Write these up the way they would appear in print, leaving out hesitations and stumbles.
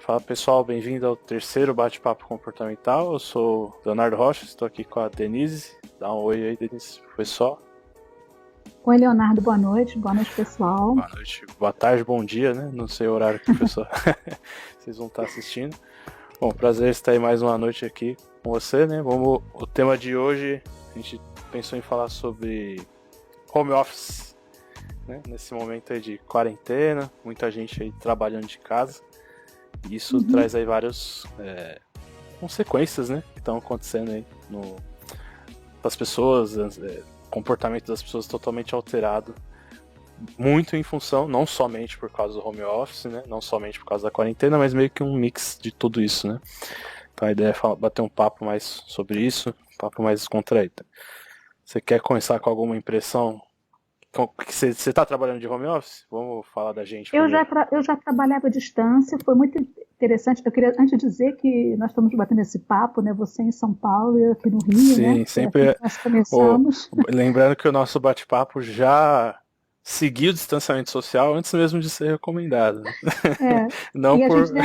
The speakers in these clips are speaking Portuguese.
Fala pessoal, bem-vindo ao terceiro bate-papo comportamental. Eu sou o Leonardo Rocha, estou aqui com a Denise. Dá um oi aí, Denise. Foi só? Oi, Leonardo, boa noite pessoal. Boa noite, boa tarde, bom dia, né? Não sei o horário que o pessoal vocês vão estar assistindo. Bom, prazer estar aí mais uma noite aqui com você, né? O tema de hoje, a gente pensou em falar sobre home office, né? Nesse momento aí de quarentena, muita gente aí trabalhando de casa. E isso traz aí várias consequências, né? Que estão acontecendo aí das pessoas, comportamento das pessoas totalmente alterado. Muito em função, não somente por causa do home office, né? Não somente por causa da quarentena, mas meio que um mix de tudo isso, né? Então a ideia é bater um papo mais sobre isso, um papo mais descontraído. Você quer começar com alguma impressão? Você está trabalhando de home office? Vamos falar da gente primeiro. Eu já trabalhava à distância, foi muito interessante. Eu queria antes dizer que nós estamos batendo esse papo, né? Você em São Paulo e eu aqui no Rio, Sim, né? Foi assim sempre. que nós começamos. Lembrando que o nosso bate-papo já seguiu o distanciamento social antes mesmo de ser recomendado. É, Não e a por. gente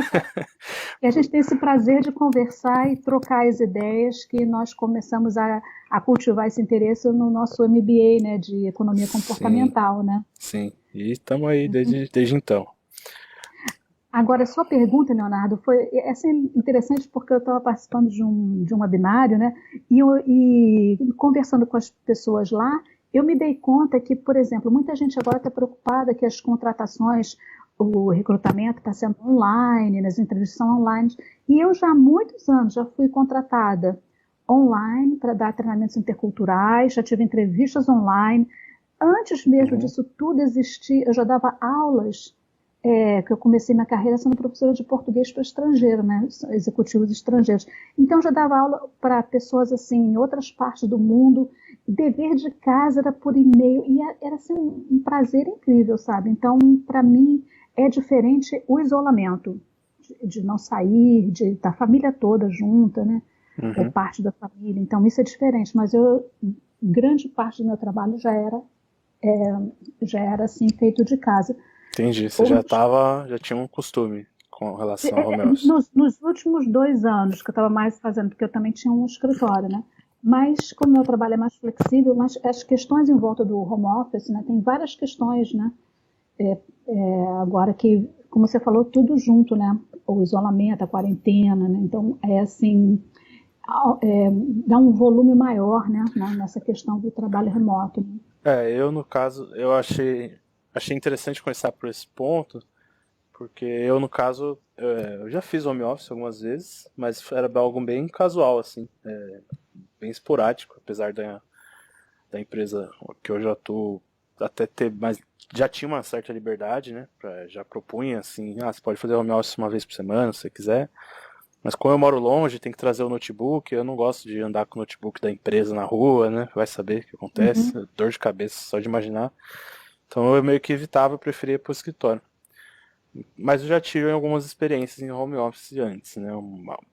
e a gente tem esse prazer de conversar e trocar as ideias que nós começamos a cultivar esse interesse no nosso MBA, né? De Economia Sim, Comportamental, né? sim. E estamos aí desde então. Agora, a sua pergunta, Leonardo, foi assim, interessante porque eu estava participando de um webinário, né? E conversando com as pessoas lá, eu me dei conta que, por exemplo, muita gente agora está preocupada que as contratações, o recrutamento está sendo online, as entrevistas são online. E eu já há muitos anos já fui contratada online para dar treinamentos interculturais, já tive entrevistas online. Antes mesmo Uhum, disso tudo existir, eu já dava aulas que eu comecei minha carreira sendo professora de português para estrangeiro, né, executivos estrangeiros. Então já dava aula para pessoas assim em outras partes do mundo. Dever de casa era por e-mail e era assim um prazer incrível, sabe? Então para mim é diferente o isolamento de não sair, de estar a família toda junta, né? Ou uhum. parte da família. Então isso é diferente. Mas eu grande parte do meu trabalho já era assim feito de casa. Entendi. Você Hoje, já tinha um costume com relação ao home office. nos últimos 2 anos que eu estava mais fazendo, porque eu também tinha um escritório, né? Mas como o meu trabalho é mais flexível, mas as questões em volta do home office, né? Tem várias questões, né? Agora que, como você falou, tudo junto, né? O isolamento, a quarentena, né? Então é assim, dá um volume maior, né? Nessa questão do trabalho remoto. Né? Eu no caso, achei interessante começar por esse ponto, porque eu no caso, eu já fiz home office algumas vezes, mas era algo bem casual, assim, bem esporádico, apesar da empresa que eu já atuo até ter, mas já tinha uma certa liberdade, né? Já propunha assim, você pode fazer home office uma vez por semana, se você quiser. Mas como eu moro longe, tem que trazer o notebook, eu não gosto de andar com o notebook da empresa na rua, né? Vai saber o que acontece, Uhum. dor de cabeça só de imaginar. Então eu meio que evitava, eu preferia ir pro escritório. Mas eu já tive algumas experiências em home office antes, né?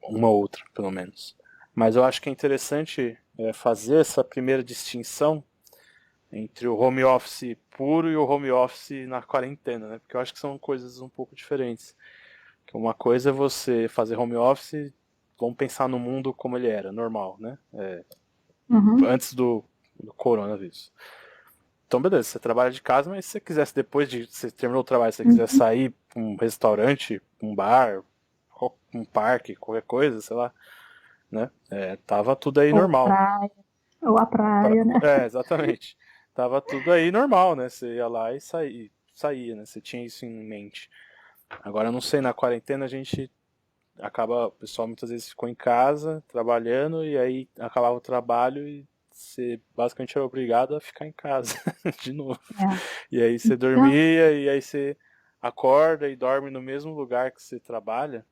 Uma outra, pelo menos. Mas eu acho que é interessante fazer essa primeira distinção entre o home office puro e o home office na quarentena, né? Porque eu acho que são coisas um pouco diferentes. Que uma coisa é você fazer home office, vamos pensar no mundo como ele era, normal, né? Uhum. Antes do coronavírus. Então, beleza, você trabalha de casa, mas se você quisesse, depois de você terminou o trabalho, se você quiser Uhum. sair para um restaurante, um bar, um parque, qualquer coisa, sei lá, né? Tava tudo aí Ou a normal. praia, ou a praia, né? Exatamente. Tava tudo aí normal, né? Você ia lá e saía, né? Você tinha isso em mente. Agora, eu não sei, na quarentena a gente o pessoal muitas vezes ficou em casa trabalhando e aí acabava o trabalho e você basicamente era obrigado a ficar em casa de novo. É. E aí você Então, dormia e aí você acorda e dorme no mesmo lugar que você trabalha.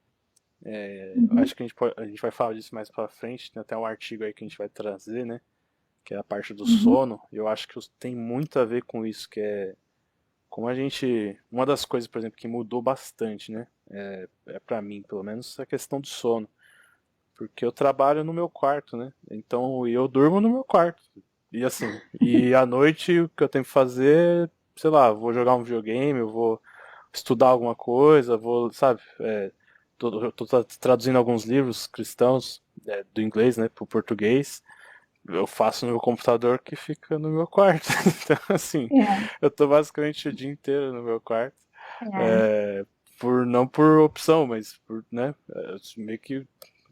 uhum. Acho que a gente vai falar disso mais pra frente, tem até um artigo aí que a gente vai trazer, né? Que é a parte do Uhum. sono. E eu acho que tem muito a ver com isso, que é como a gente. Uma das coisas, por exemplo, que mudou bastante, né? Para mim, pelo menos, a questão do sono. Porque eu trabalho no meu quarto, né? Então eu durmo no meu quarto. E assim, e à noite o que eu tenho que fazer, sei lá, vou jogar um videogame, eu vou estudar alguma coisa, vou, sabe? eu tô traduzindo alguns livros cristãos do inglês, né, pro português. Eu faço no meu computador que fica no meu quarto. Então, assim, É, eu tô basicamente o dia inteiro no meu quarto. é, É, não por opção, mas por, né, meio que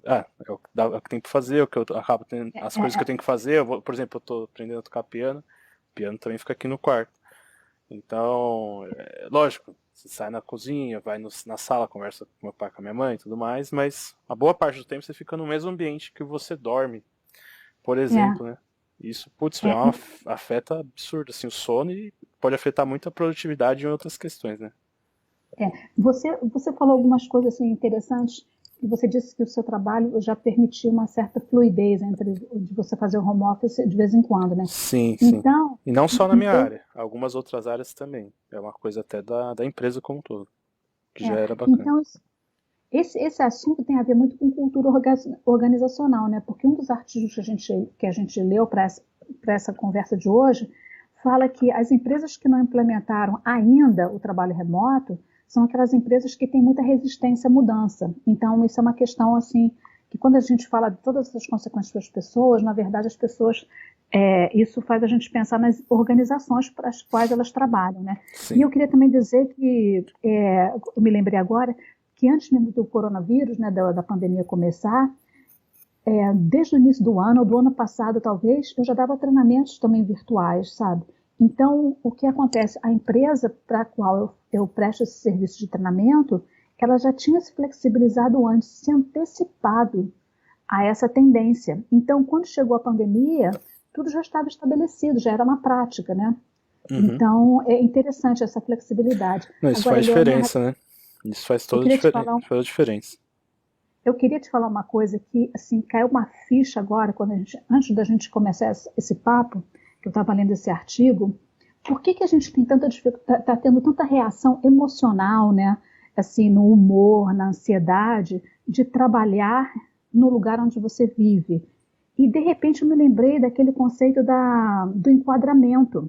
é o que tem que fazer, o que eu acabo tendo, as coisas que eu é, tenho que fazer. Por exemplo, eu tô aprendendo a tocar piano, o piano também fica aqui no quarto. Então, lógico, você sai na cozinha, vai na sala, conversa com meu pai, com a minha mãe e tudo mais, mas a boa parte do tempo você fica no mesmo ambiente que você dorme, por é, exemplo, né? Isso, putz, é é, uma afeta absurdo, assim, o sono e pode afetar muito a produtividade em outras questões, né? é. Você falou algumas coisas assim, interessantes, e você disse que o seu trabalho já permitiu uma certa fluidez entre de você fazer o home office de vez em quando, né? Sim, sim. Então, E não só na minha eu, área, algumas outras áreas também. É uma coisa até da empresa como um todo, que já é, era bacana. então esse assunto tem a ver muito com cultura organizacional, né? Porque um dos artigos que a gente leu para essa conversa de hoje fala que as empresas que não implementaram ainda o trabalho remoto são aquelas empresas que têm muita resistência à mudança. Então, isso é uma questão assim que quando a gente fala de todas essas consequências para as pessoas, na verdade as pessoas isso faz a gente pensar nas organizações para as quais elas trabalham, né? E Sim. eu queria também dizer que eu me lembrei agora que antes mesmo do coronavírus, né, da pandemia começar, desde o início do ano, ou do ano passado talvez, eu já dava treinamentos também virtuais, sabe? Então, o que acontece? A empresa para a qual eu presto esse serviço de treinamento, ela já tinha se flexibilizado antes, se antecipado a essa tendência. Então, quando chegou a pandemia, tudo já estava estabelecido, já era uma prática, né? Uhum. Então, é interessante essa flexibilidade. Não, isso Agora, faz Leonardo, diferença, né? Isso faz eu queria te falar toda a diferença. Eu queria te falar uma coisa que, assim, caiu uma ficha agora, antes da gente começar esse papo, que eu estava lendo esse artigo, por que a gente tem tanta dificuldade, está tendo tanta reação emocional, né, assim, no humor, na ansiedade, de trabalhar no lugar onde você vive? E, de repente, eu me lembrei daquele conceito do enquadramento.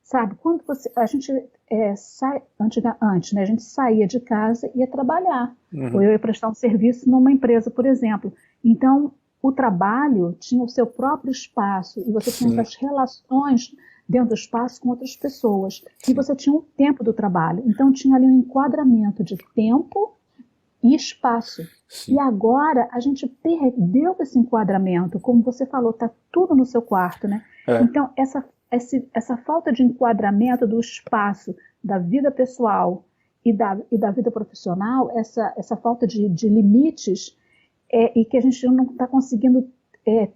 Sabe, quando a gente sai, antes, né, a gente saía de casa e ia trabalhar, ou Uhum. eu ia prestar um serviço numa empresa, por exemplo. Então, o trabalho tinha o seu próprio espaço e você tinha Sim, essas relações dentro do espaço com outras pessoas. E sim, você tinha um tempo do trabalho. Então, tinha ali um enquadramento de tempo e espaço. E sim. agora a gente perdeu esse enquadramento, como você falou, está tudo no seu quarto, né? É, Então, essa falta de enquadramento do espaço da vida pessoal e da vida profissional, essa falta de limites, e que a gente não está conseguindo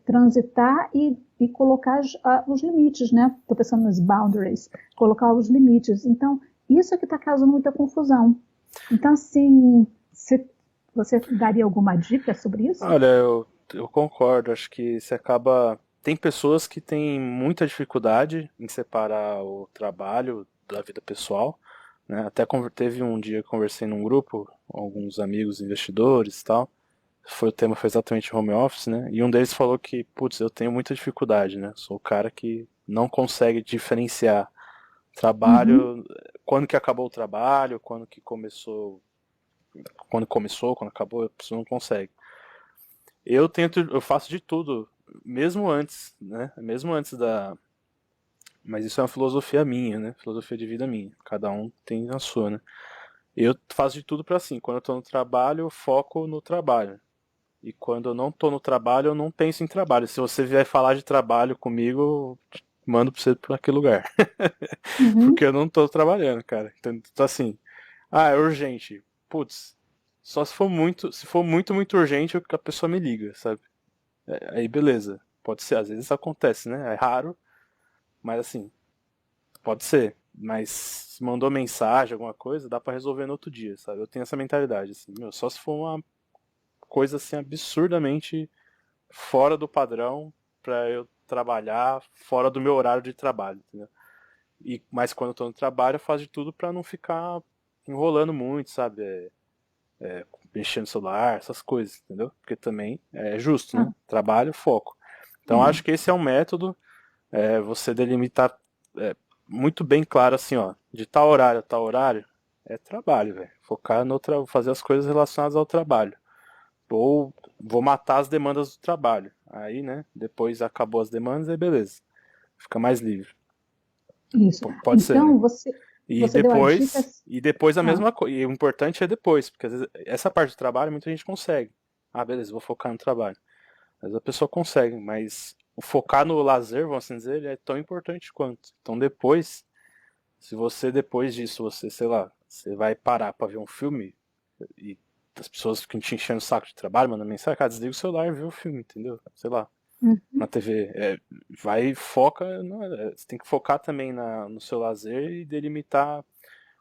transitar e colocar os limites, né? Estou pensando nos boundaries, colocar os limites. Então, isso é que está causando muita confusão. Então, assim, você daria alguma dica sobre isso? olha, eu concordo. Acho que você acaba. Tem pessoas que têm muita dificuldade em separar o trabalho da vida pessoal, né? Até teve um dia que eu conversei num grupo, com alguns amigos investidores e tal. O tema foi exatamente home office, né? E um deles falou que, putz, eu tenho muita dificuldade, né? Sou o cara que não consegue diferenciar Uhum, trabalho, quando que acabou o trabalho, quando acabou, a pessoa não consegue. Eu faço de tudo, mesmo antes, né? Mesmo antes da. Mas isso é uma filosofia minha, né? Filosofia de vida minha. Cada um tem a sua, né? Eu faço de tudo pra assim. Quando eu tô no trabalho, eu foco no trabalho. E quando eu não tô no trabalho, eu não penso em trabalho. Se você vier falar de trabalho comigo, eu mando pra você pra aquele lugar. Porque uhum, eu não tô trabalhando, cara. Então assim, é urgente. Putz, só se for muito, muito urgente, a pessoa me liga, sabe? Aí beleza. Pode ser, às vezes isso acontece, né? É raro, mas assim, pode ser. Mas se mandou mensagem, alguma coisa, dá pra resolver no outro dia, sabe? Eu tenho essa mentalidade, assim, meu, só se for uma coisa assim absurdamente fora do padrão pra eu trabalhar fora do meu horário de trabalho, entendeu? Mas quando eu tô no trabalho, eu faço de tudo pra não ficar enrolando muito, sabe? Mexendo no celular, essas coisas, entendeu? Porque também é justo, ah, né? Trabalho, foco. Então é, acho que esse é um método, você delimitar muito bem claro assim, ó, de tal horário a tal horário, é trabalho, velho. Focar fazer as coisas relacionadas ao trabalho. Ou vou matar as demandas do trabalho. Aí, né, depois acabou as demandas, aí beleza. Fica mais livre. Isso. Pode ser, né? Então, você deu a dica. E depois a Ah, mesma coisa. E o importante é depois, porque às vezes essa parte do trabalho muita gente consegue. Ah, beleza, vou focar no trabalho. Às vezes a pessoa consegue, mas o focar no lazer, vamos assim dizer, ele é tão importante quanto. Então depois, se você depois disso, você, sei lá, você vai parar pra ver um filme e as pessoas ficam te enchendo o saco de trabalho, mandando mensagem, cara, desliga o celular e vê o filme, entendeu? Sei lá, uhum. na TV. Vai e foca, não, você tem que focar também no seu lazer e delimitar,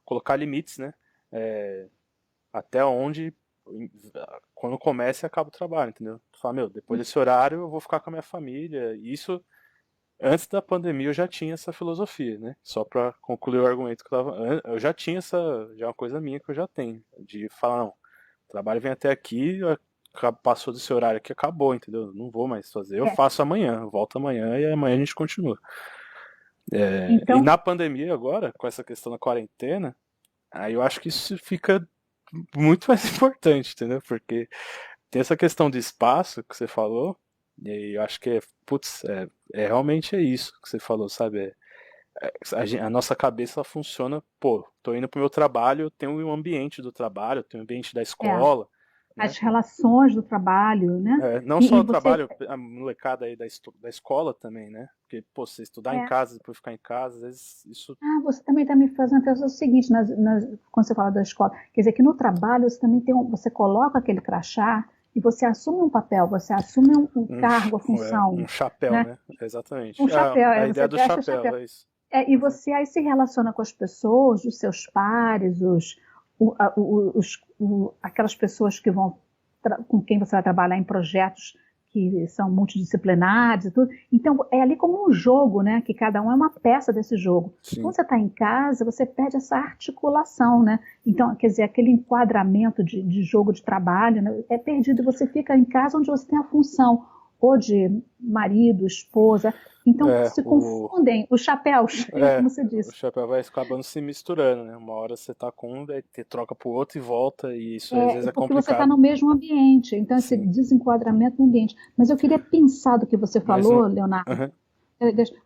colocar limites, né? É, até onde, quando começa e acaba o trabalho, entendeu? Tu fala, meu, depois desse horário eu vou ficar com a minha família. E isso, antes da pandemia eu já tinha essa filosofia, né? Só pra concluir o argumento que eu já tinha já é uma coisa minha que eu já tenho, de falar, não, o trabalho vem até aqui, passou desse horário aqui, acabou, entendeu? Não vou mais fazer, eu É. faço amanhã, eu volto amanhã e amanhã a gente continua. E Então, na pandemia agora, com essa questão da quarentena, aí eu acho que isso fica muito mais importante, entendeu? Porque tem essa questão de espaço que você falou, e aí eu acho que putz, realmente é isso que você falou, sabe? A nossa cabeça ela funciona, pô, tô indo pro meu trabalho, eu tenho um ambiente do trabalho, eu tenho um ambiente da é, escola, né? as relações do trabalho, né? Não E, só e o você, trabalho, a molecada aí da escola também, né? Porque, pô, você estudar em é, casa e depois ficar em casa, às vezes isso. você também está me fazendo pensar o seguinte, quando você fala da escola, quer dizer que no trabalho você também você coloca aquele crachá e você assume um papel, você assume um cargo, a Um função, chapéu, né? né? Um Exatamente. chapéu, A você ideia do veste o chapéu, chapéu. é isso. E Uhum. você aí se relaciona com as pessoas, os seus pares, aquelas pessoas que com quem você vai trabalhar em projetos que são multidisciplinares e tudo. Então, é ali como um jogo, né? Que cada um é uma peça desse jogo. E Sim. quando você está em casa, você perde essa articulação, né? Então, quer dizer, aquele enquadramento de jogo de trabalho, né, é perdido. Você fica em casa onde você tem a função ou de marido, esposa. Então, É, se o, confundem os chapéus, é, como você o disse. chapéu vai acabando se misturando, né? Uma hora você tá com um, daí te troca pro outro e volta, e isso às vezes é Porque você está complicado. no mesmo ambiente, então esse Sim. desenquadramento no ambiente. Mas eu queria pensar do que você Mas falou, Leonardo. uhum,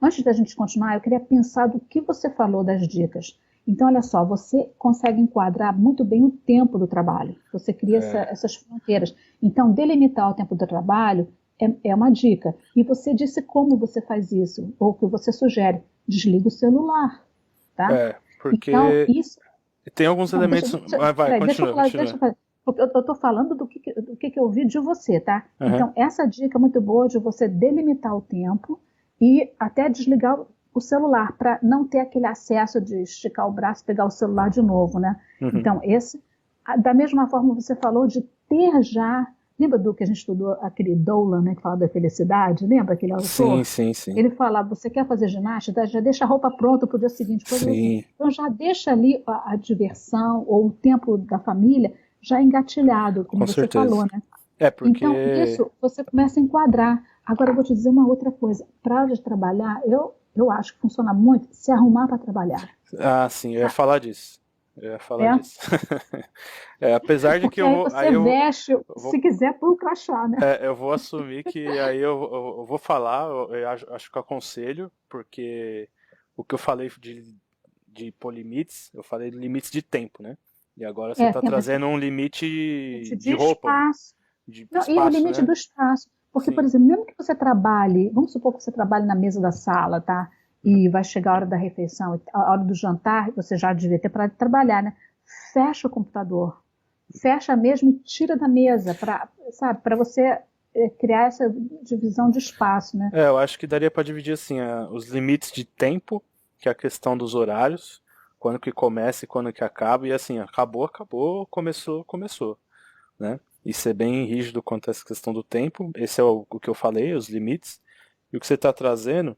Antes da gente continuar, eu queria pensar do que você falou das dicas. Então, olha só, você consegue enquadrar muito bem o tempo do trabalho. Você cria essas fronteiras. Então, delimitar o tempo do trabalho é uma dica. E você disse como você faz isso, ou o que você sugere. Desliga o celular, tá? Então, porque isso. tem alguns Não, elementos. Vai, peraí, deixa eu continua, falar, continua. eu estou falando do que eu ouvi de você, tá? Uhum. Então, essa dica é muito boa de você delimitar o tempo e até desligar o celular, para não ter aquele acesso de esticar o braço e pegar o celular de novo, né? Uhum. Então, da mesma forma você falou de ter já. Lembra do que a gente estudou, aquele Dolan, né, que fala da felicidade? Lembra aquele Sim, autor? sim, sim. Ele fala, você quer fazer ginástica? Já deixa a roupa pronta para o dia seguinte, coisas assim. Sim, Então já deixa ali a diversão ou o tempo da família já engatilhado, como com você certeza. falou, né? Então, Porque. isso você começa a enquadrar. Agora, eu vou te dizer uma outra coisa. Para a hora de trabalhar, eu acho que funciona muito se arrumar para trabalhar. Ah, sim, eu ia falar disso. Eu ia falar É? disso. Apesar de que Porque aí você veste, eu se vou, quiser, por crachá, né? eu vou assumir que aí eu vou falar, eu acho que eu aconselho, porque o que eu falei de pôr limites, eu falei de limites de tempo, né? E agora você está Tempo trazendo um limite de de roupa, espaço. de Não, e o espaço, limite né? do espaço. Porque, por Sim. exemplo, mesmo que você trabalhe, vamos supor que você trabalhe na mesa da sala, tá? Uhum. E vai chegar a hora da refeição, a hora do jantar, você já devia ter parado de trabalhar, né? Fecha o computador. Fecha mesmo e tira da mesa, para você criar essa divisão de espaço, né? Eu acho que daria para dividir assim, os limites de tempo, que é a questão dos horários, quando que começa e quando que acaba, e assim, acabou, acabou, começou, começou, né? E ser bem rígido quanto a essa questão do tempo, esse é o que eu falei, os limites. E o que você está trazendo,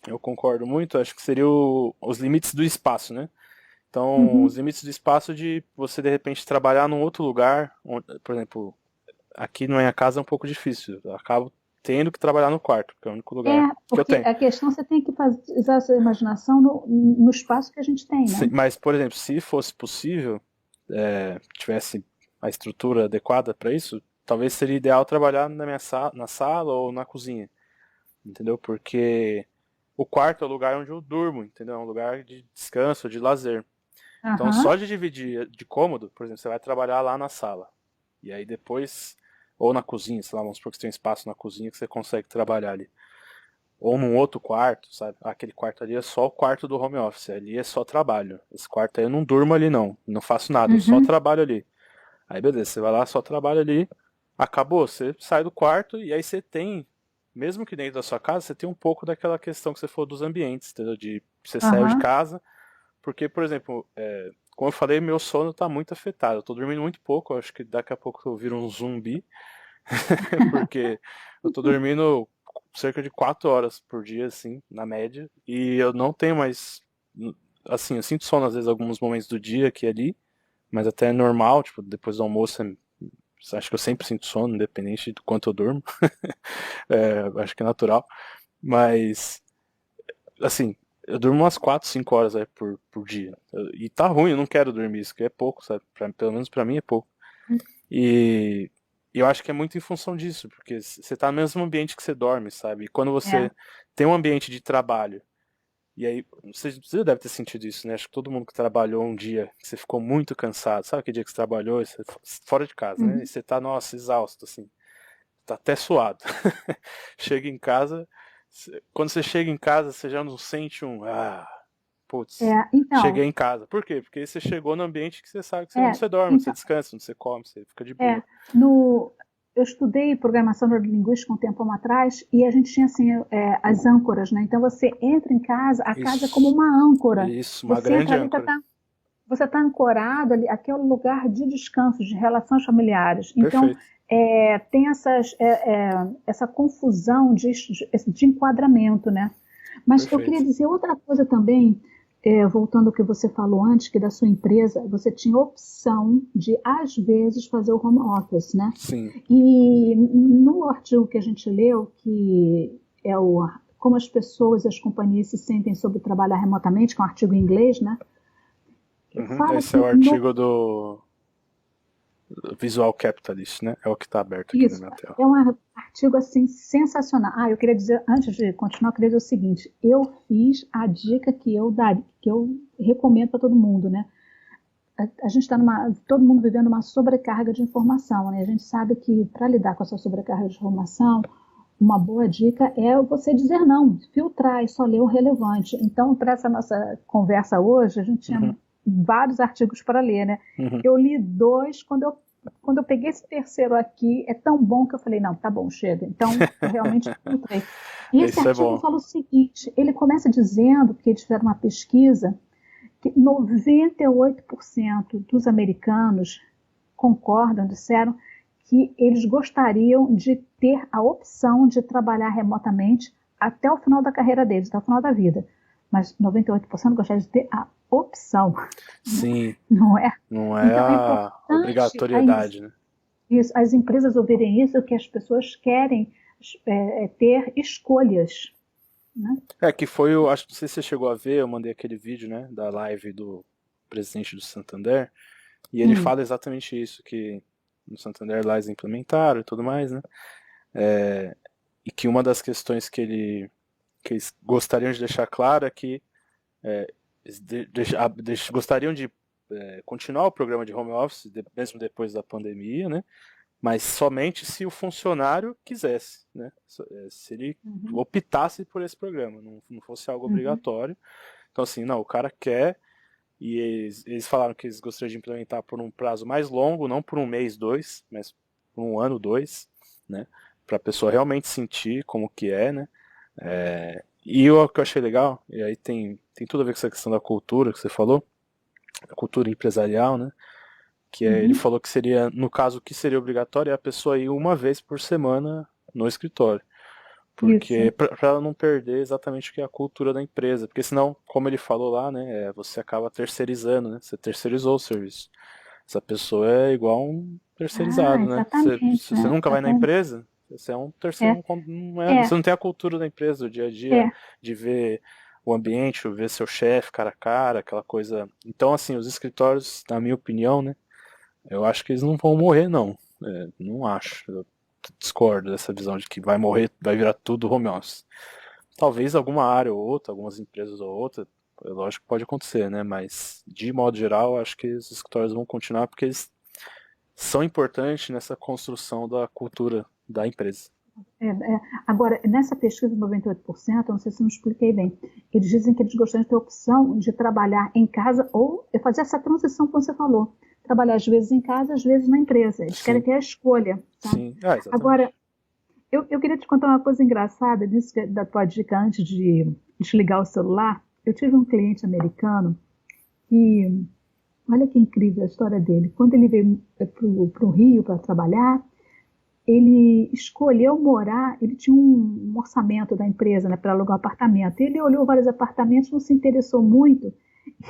eu concordo muito, acho que seria os limites do espaço, né? Então, os Uhum. limites do espaço de você de repente trabalhar num outro lugar, por exemplo, aqui na minha casa é um pouco difícil. Eu acabo tendo que trabalhar no quarto, porque é o único lugar que eu porque tenho. a questão você tem que usar a sua imaginação no espaço que a gente tem, Sim, né? mas, por exemplo, se fosse possível, tivesse a estrutura adequada para isso, talvez seria ideal trabalhar na sala ou na cozinha, entendeu? Porque o quarto é o lugar onde eu durmo, entendeu? É um lugar de descanso, de lazer. Então, só Aham. de dividir de cômodo, por exemplo, você vai trabalhar lá na sala. E aí depois, ou na cozinha, sei lá, vamos supor que você tem um espaço na cozinha que você consegue trabalhar ali. Ou num outro quarto, sabe? Aquele quarto ali é só o quarto do home office, ali é só trabalho. Esse quarto aí eu não durmo ali não faço nada, eu só Uhum. trabalho ali. Aí beleza, você vai lá, só trabalha ali, acabou, você sai do quarto e aí você tem, mesmo que dentro da sua casa, você tem um pouco daquela questão que você falou dos ambientes, entendeu? De você saiu de Aham. casa, porque, por exemplo, como eu falei, meu sono tá muito afetado. Eu tô dormindo muito pouco, eu acho que daqui a pouco eu viro um zumbi, porque eu tô dormindo cerca de 4 horas por dia, assim, na média, e eu não tenho mais. Assim, eu sinto sono às vezes alguns momentos do dia aqui e ali, mas até é normal, tipo, depois do almoço, acho que eu sempre sinto sono, independente do quanto eu durmo. Acho que é natural. Mas, assim, eu durmo umas 4 5 horas aí por dia. E tá ruim, eu não quero dormir isso, que é pouco, sabe? Pelo menos pra mim é pouco. E eu acho que é muito em função disso, porque você tá no mesmo ambiente que você dorme, sabe? E quando É. você tem um ambiente de trabalho, e aí, você deve ter sentido isso, né? Acho que todo mundo que trabalhou um dia, que você ficou muito cansado, sabe aquele dia que você trabalhou, fora de casa, né? E Uhum. você tá, nossa, exausto, assim, tá até suado. Chega em casa, quando você chega em casa, você já não sente putz, cheguei Então, em casa. Por quê? Porque você chegou no ambiente que você sabe que onde é, você dorme, onde você então, descansa, onde você come, você fica de é, boa. no, eu estudei programação neurolinguística um tempo atrás e a gente tinha assim as âncoras, né? Então você entra em casa, a casa é como Isso, uma âncora. isso, uma Você entra grande ali, âncora. você tá ancorado ali, aquele lugar de descanso, de relações familiares. Então Perfeito, tem essa confusão de enquadramento, né? Mas eu queria perfeito. dizer outra coisa também, voltando ao que você falou antes, que da sua empresa você tinha opção de, às vezes, fazer o home office, né? Sim. E no artigo que a gente leu, que é o como as pessoas e as companhias se sentem sobre trabalhar remotamente, que é um artigo em inglês, né? Uhum. Fala Esse é o que artigo do Visual Capitalist, né? É o que tá aberto aqui na isso minha tela. é um artigo assim sensacional. Eu queria dizer, antes de continuar, eu queria dizer o seguinte: eu fiz a dica que eu daria, que eu recomendo para todo mundo, né? A gente está todo mundo vivendo uma sobrecarga de informação, né? A gente sabe que para lidar com essa sobrecarga de informação, uma boa dica é você dizer não, filtrar e só ler o relevante. Então, para essa nossa conversa hoje, a gente tinha Uhum. vários artigos para ler, né? Uhum. Eu li dois, quando eu peguei esse terceiro aqui, é tão bom que eu falei, não, tá bom, chega. Então, eu realmente filtrei. E esse Isso é artigo bom. fala o seguinte, ele começa dizendo, que eles fizeram uma pesquisa, que 98% dos americanos concordam, disseram que eles gostariam de ter a opção de trabalhar remotamente até o final da carreira deles, até o final da vida. Mas 98% gostariam de ter a opção, Sim, não é? não é Então é a importante obrigatoriedade, né? as empresas ouvirem isso, que as pessoas querem ter escolhas. Né? Que foi o. Acho que não sei se você chegou a ver, eu mandei aquele vídeo, né? Da live do presidente do Santander. E ele Hum, fala exatamente isso, que no Santander lá eles implementaram e tudo mais, né? E que uma das questões que eles gostariam de deixar claro é que eles gostariam de continuar o programa de home office, mesmo depois da pandemia, né? Mas somente se o funcionário quisesse, né? Se ele uhum, optasse por esse programa, não fosse algo uhum, obrigatório. Então, assim, não, o cara quer, e eles falaram que eles gostariam de implementar por um prazo mais longo, não por um mês, dois, mas por um ano, dois, né? Para a pessoa realmente sentir como que é, né? E o que eu achei legal, e aí tem tudo a ver com essa questão da cultura que você falou, a cultura empresarial, né? Ele uhum. falou que seria, no caso, o que seria obrigatório é a pessoa ir uma vez por semana no escritório. Porque Isso. para ela não perder exatamente o que é a cultura da empresa. Porque senão, como ele falou lá, né, você acaba terceirizando, né? Você terceirizou o serviço. Essa pessoa é igual um Ah, terceirizado, né? exatamente, Você né? nunca vai na Exatamente. empresa, Você é um terceiro, você não tem a cultura da empresa, o dia a dia, de ver o ambiente, ver seu chefe cara a cara, aquela coisa. Então, assim, os escritórios, na minha opinião, né, eu acho que eles não vão morrer, não. Não acho. Eu discordo dessa visão de que vai morrer, vai virar tudo home office. Talvez alguma área ou outra, algumas empresas ou outra, lógico que pode acontecer, né? Mas, de modo geral, eu acho que os escritórios vão continuar porque eles são importantes nessa construção da cultura da empresa. Agora, nessa pesquisa de 98%, eu não sei se eu me expliquei bem, eles dizem que eles gostariam de ter a opção de trabalhar em casa ou fazer essa transição que você falou. Trabalhar às vezes em casa, às vezes na empresa. Eles querem ter a escolha. Tá? Sim, exatamente. Agora, eu queria te contar uma coisa engraçada disso, da tua dica antes de desligar o celular. Eu tive um cliente americano que, olha que incrível a história dele. Quando ele veio para o Rio para trabalhar, ele escolheu morar, ele tinha um orçamento da empresa, né, para alugar um apartamento. Ele olhou vários apartamentos, não se interessou muito,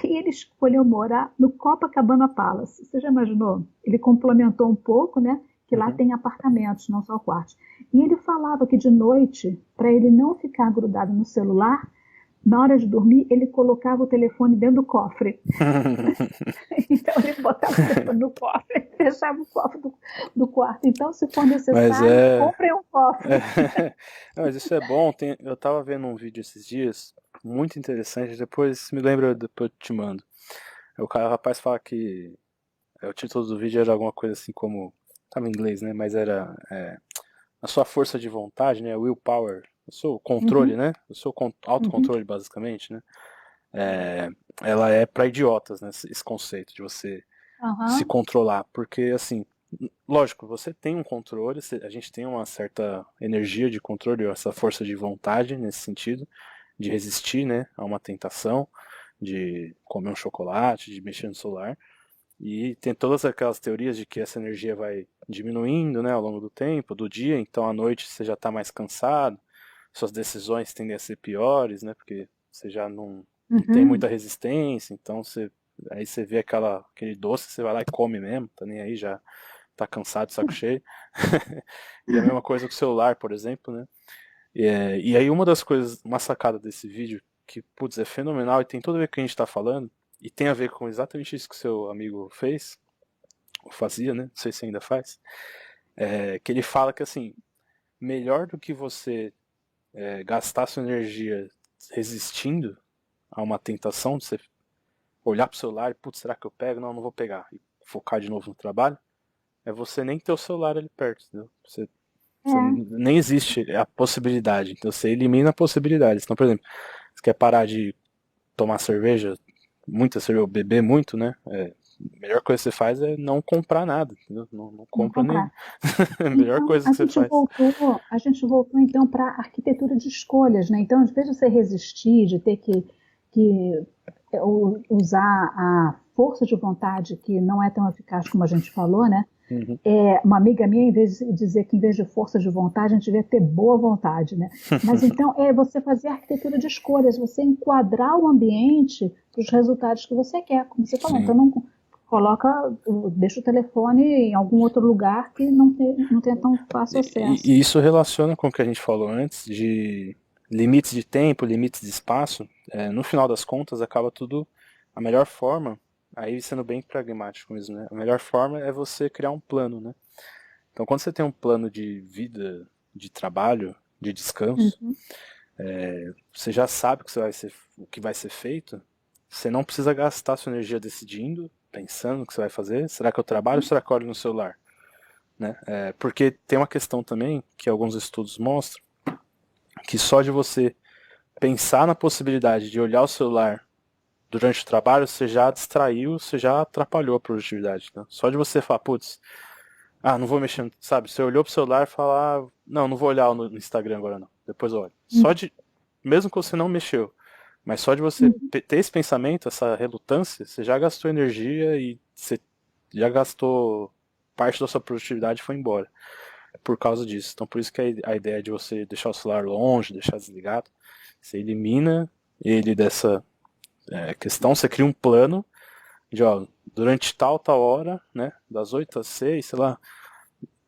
e ele escolheu morar no Copacabana Palace. Você já imaginou? Ele complementou um pouco, né, que lá tem apartamentos, não só quartos. E ele falava que de noite, para ele não ficar grudado no celular, na hora de dormir, ele colocava o telefone dentro do cofre. Então ele botava o telefone no cofre, fechava o cofre do quarto. Então, se for necessário, compre um cofre. Não, mas isso é bom. Eu estava vendo um vídeo esses dias, muito interessante. Depois me lembra, depois eu te mando. O rapaz fala que o título do vídeo era alguma coisa assim como, estava em inglês, né? Mas era a sua força de vontade, né? Willpower, o seu controle, né? O seu autocontrole, basicamente, né? Ela é para idiotas, né? Esse conceito de você se controlar, porque assim, lógico, você tem um controle, a gente tem uma certa energia de controle, essa força de vontade nesse sentido, de resistir, né, a uma tentação, de comer um chocolate, de mexer no celular. E tem todas aquelas teorias de que essa energia vai diminuindo, né, ao longo do tempo, do dia, então à noite você já está mais cansado, suas decisões tendem a ser piores, né, porque você já não tem muita resistência, então aí você vê aquele doce, você vai lá e come mesmo, tá nem aí, já tá cansado, saco cheio. E a mesma coisa com o celular, por exemplo, né? E aí uma sacada desse vídeo, que, putz, é fenomenal e tem tudo a ver com o que a gente tá falando, e tem a ver com exatamente isso que o seu amigo fez, ou fazia, né? Não sei se ainda faz. Que ele fala que, assim, melhor do que você gastar sua energia resistindo a uma tentação de você olhar pro celular e, putz, será que eu pego? Não, não vou pegar. E focar de novo no trabalho. É você nem ter o celular ali perto, entendeu? Nem existe a possibilidade. Então você elimina a possibilidade. Então, por exemplo, você quer parar de tomar cerveja, muita cerveja, ou beber muito, né? A melhor coisa que você faz é não comprar nada, entendeu? Não compra nem. A melhor coisa que você faz. A gente voltou então para a arquitetura de escolhas, né? Então, às vezes você resistir, de ter que usar a força de vontade, que não é tão eficaz como a gente falou, né? Uma amiga minha, em vez de dizer que em vez de força de vontade, a gente devia ter boa vontade, né? Mas então é você fazer a arquitetura de escolhas, você enquadrar o ambiente para os resultados que você quer, como você falou. Então não deixa o telefone em algum outro lugar que não tenha tão fácil acesso. E isso relaciona com o que a gente falou antes, de limites de tempo, limites de espaço. No final das contas, acaba tudo a melhor forma. Aí sendo bem pragmático mesmo, né? A melhor forma é você criar um plano, né? Então quando você tem um plano de vida, de trabalho, de descanso, você já sabe o que vai ser feito, você não precisa gastar sua energia decidindo, pensando o que você vai fazer. Será que eu trabalho ou será que eu olho no celular? Né? Porque tem uma questão também, que alguns estudos mostram, que só de você pensar na possibilidade de olhar o celular durante o trabalho, você já distraiu, você já atrapalhou a produtividade. Né? Só de você falar, putz, não vou mexer, sabe? Você olhou pro celular e falar, não vou olhar no Instagram agora não, depois eu olho. Mesmo que você não mexeu, mas só de você ter esse pensamento, essa relutância, você já gastou energia e você já gastou parte da sua produtividade e foi embora. Por causa disso. Então por isso que a ideia de você deixar o celular longe, deixar desligado, você elimina ele dessa questão, você cria um plano de, durante tal hora, né, das 8 às 6, sei lá,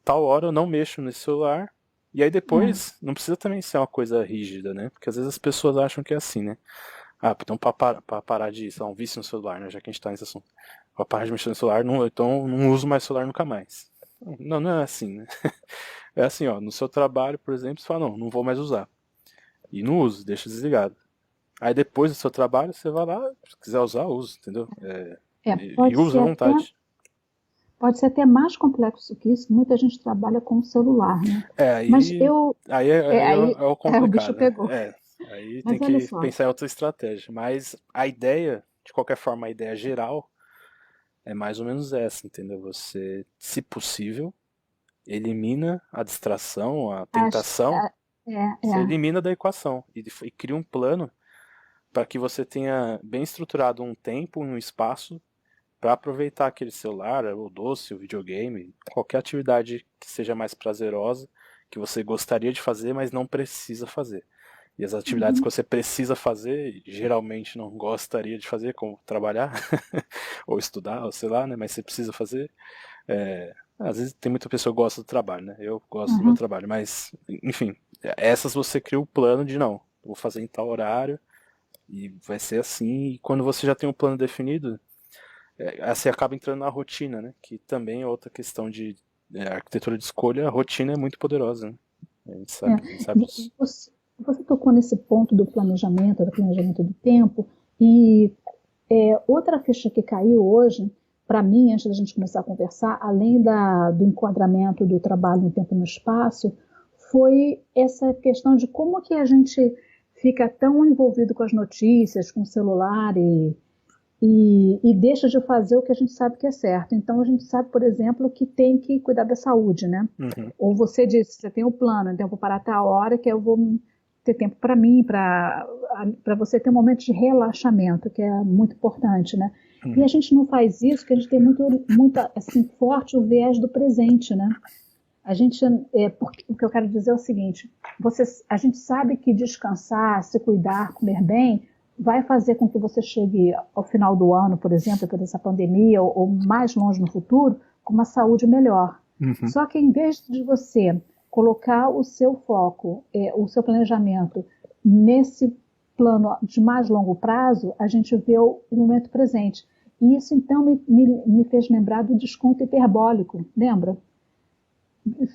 tal hora eu não mexo nesse celular, E aí É, depois, não precisa também ser uma coisa rígida, né? Porque às vezes as pessoas acham que é assim, né? Ah, então pra parar de, sei lá, um vício no celular, né? Já que a gente tá nesse assunto. Pra parar de mexer no celular, não, então não uso mais celular nunca mais. Não, não é assim, né? É assim, ó, no seu trabalho, por exemplo, você fala, não, não vou mais usar. E não uso, deixa desligado. Aí depois do seu trabalho, você vai lá, se quiser usar, usa, entendeu? E usa à vontade. pode ser até mais complexo que isso. Muita gente trabalha com o celular, né? É, Mas aí, aí, é, aí é o o bicho complicado, né? pegou. Aí tem Mas olha que só, pensar em outra estratégia. Mas a ideia, de qualquer forma, a ideia geral é mais ou menos essa, entendeu? Você, se possível, elimina a distração, a acho, tentação, você é. elimina da equação e cria um plano para que você tenha bem estruturado um tempo, um espaço para aproveitar aquele celular, o doce, o videogame, qualquer atividade que seja mais prazerosa, que você gostaria de fazer, mas não precisa fazer. E as atividades que Uhum. você precisa fazer, geralmente não gostaria de fazer, como trabalhar, ou estudar, ou sei lá, né? Mas você precisa fazer. Às vezes tem muita pessoa que gosta do trabalho, né? Eu gosto do meu Uhum. trabalho, mas, enfim, essas você cria o plano de não, vou fazer em tal horário, e vai ser assim, e quando você já tem um plano definido, você acaba entrando na rotina, né? Que também é outra questão de arquitetura de escolha, a rotina é muito poderosa, né? É. A gente sabe disso. Você tocou nesse ponto do planejamento do tempo, e outra ficha que caiu hoje, para mim, antes da gente começar a conversar, além do enquadramento do trabalho no tempo e no espaço, foi essa questão de como que a gente fica tão envolvido com as notícias, com o celular e deixa de fazer o que a gente sabe que é certo. Então, a gente sabe, por exemplo, que tem que cuidar da saúde, né? Uhum, Ou você disse, você tem o plano, então eu vou parar até a hora que eu vou ter tempo para mim, para você ter um momento de relaxamento, que é muito importante, né? E a uhum. gente não faz isso, porque a gente tem muito assim, forte o viés do presente, né? A gente, porque, o que eu quero dizer é o seguinte: a gente sabe que descansar, se cuidar, comer bem, vai fazer com que você chegue ao final do ano, por exemplo, depois dessa pandemia, ou mais longe no futuro, com uma saúde melhor. Uhum. Só que em vez de você colocar o seu foco, o seu planejamento nesse plano de mais longo prazo, a gente vê o momento presente. E isso então me fez lembrar do desconto hiperbólico, lembra?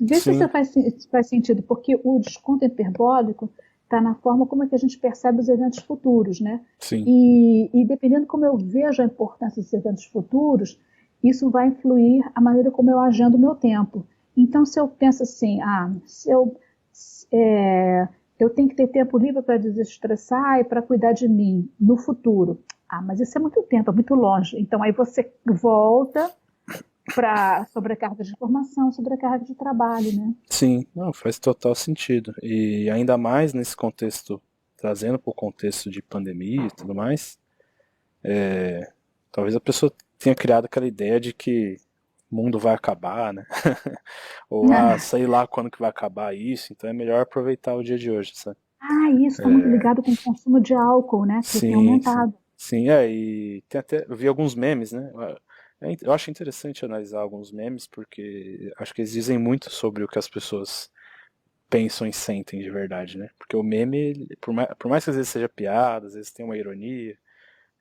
Vê se Sim, isso faz sentido, porque o desconto hiperbólico está na forma como é que a gente percebe os eventos futuros, né? sim. E dependendo como eu vejo a importância dos eventos futuros, isso vai influir a maneira como eu agendo o meu tempo. Então, se eu penso assim, é, eu tenho que ter tempo livre para desestressar e para cuidar de mim no futuro. Ah, mas isso é muito tempo, é muito longe. Então, aí você volta para sobrecarga de informação, sobrecarga de trabalho, né? Sim, não, faz total sentido. E ainda mais nesse contexto, trazendo para o contexto de pandemia e tudo mais, talvez a pessoa tenha criado aquela ideia de que o mundo vai acabar, né? Ou, sei lá quando que vai acabar isso, então é melhor aproveitar o dia de hoje, sabe? Isso está muito ligado com o consumo de álcool, né? Que tem Sim, sim. aumentado. Sim, e tem até, eu vi alguns memes, né? Eu acho interessante analisar alguns memes, porque acho que eles dizem muito sobre o que as pessoas pensam e sentem de verdade, né? Porque o meme, por mais que às vezes seja piada, às vezes tem uma ironia,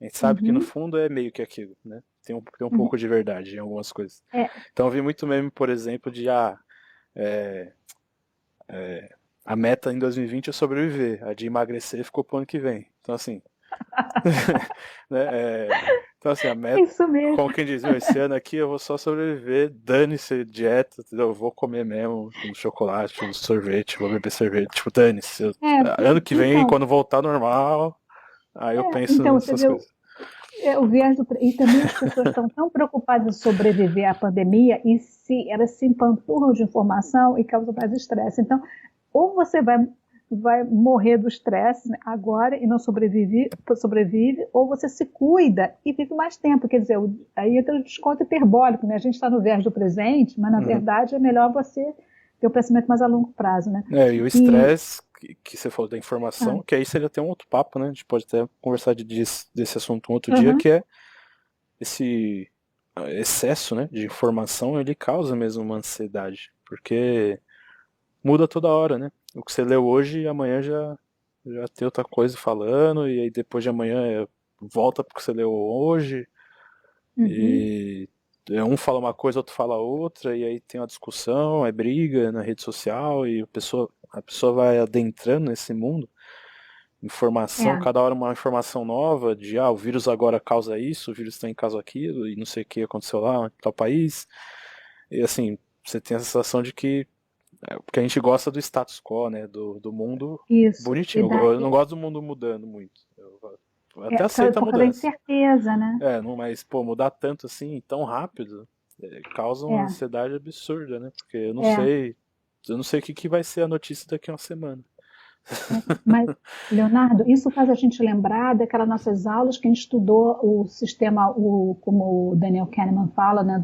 a gente sabe que no Uhum. fundo é meio que aquilo, né? Tem um pouco de verdade em algumas coisas. É, Então eu vi muito meme, por exemplo, é, a meta em 2020 é sobreviver, a de emagrecer ficou pro ano que vem. Então assim, né? Então assim, a é meta, isso mesmo. como quem diz, "Meu, esse ano aqui eu vou só sobreviver, dane-se dieta, entendeu? Eu vou comer mesmo um chocolate, um sorvete, vou beber cerveja, tipo, dane-se. É, Ano que vem, então, quando voltar ao normal, aí eu penso então você nessas vê coisas. o viés e também as pessoas estão tão preocupadas em sobreviver à pandemia e se elas se empanturram de informação e causam mais estresse. Então, ou você vai morrer do estresse, né, agora e não sobrevive, ou você se cuida e vive mais tempo. Quer dizer, aí entra o desconto hiperbólico, né? A gente está no viés do presente, mas na Uhum. verdade é melhor você ter um pensamento mais a longo prazo, né? E o E estresse que você falou da ah, informação, que aí seria até um outro papo, né? A gente pode até conversar desse assunto um outro dia, uhum, que é esse excesso, né, de informação, ele causa mesmo uma ansiedade, porque muda toda hora, né? O que você leu hoje, amanhã já tem outra coisa falando, e aí depois de amanhã volta pro que você leu hoje, Uhum. e um fala uma coisa, outro fala outra, e aí tem uma discussão, é briga na rede social, e a pessoa vai adentrando nesse mundo, informação, É, cada hora uma informação nova, de o vírus agora causa isso, o vírus tem causa aquilo, e não sei o que aconteceu lá, em tal país, e assim, você tem a sensação de que porque a gente gosta do status quo, né? Do mundo isso. E bonitinho. Eu não gosto do mundo mudando muito. Eu até aceito a por causa da mudança. incerteza, né? Não, mas, pô, mudar tanto assim, tão rápido, causa uma É, ansiedade absurda, né? Porque é. eu não sei o que vai ser a notícia daqui a uma semana. Mas, Leonardo, isso faz a gente lembrar daquelas nossas aulas que a gente estudou o sistema, como o Daniel Kahneman fala, né,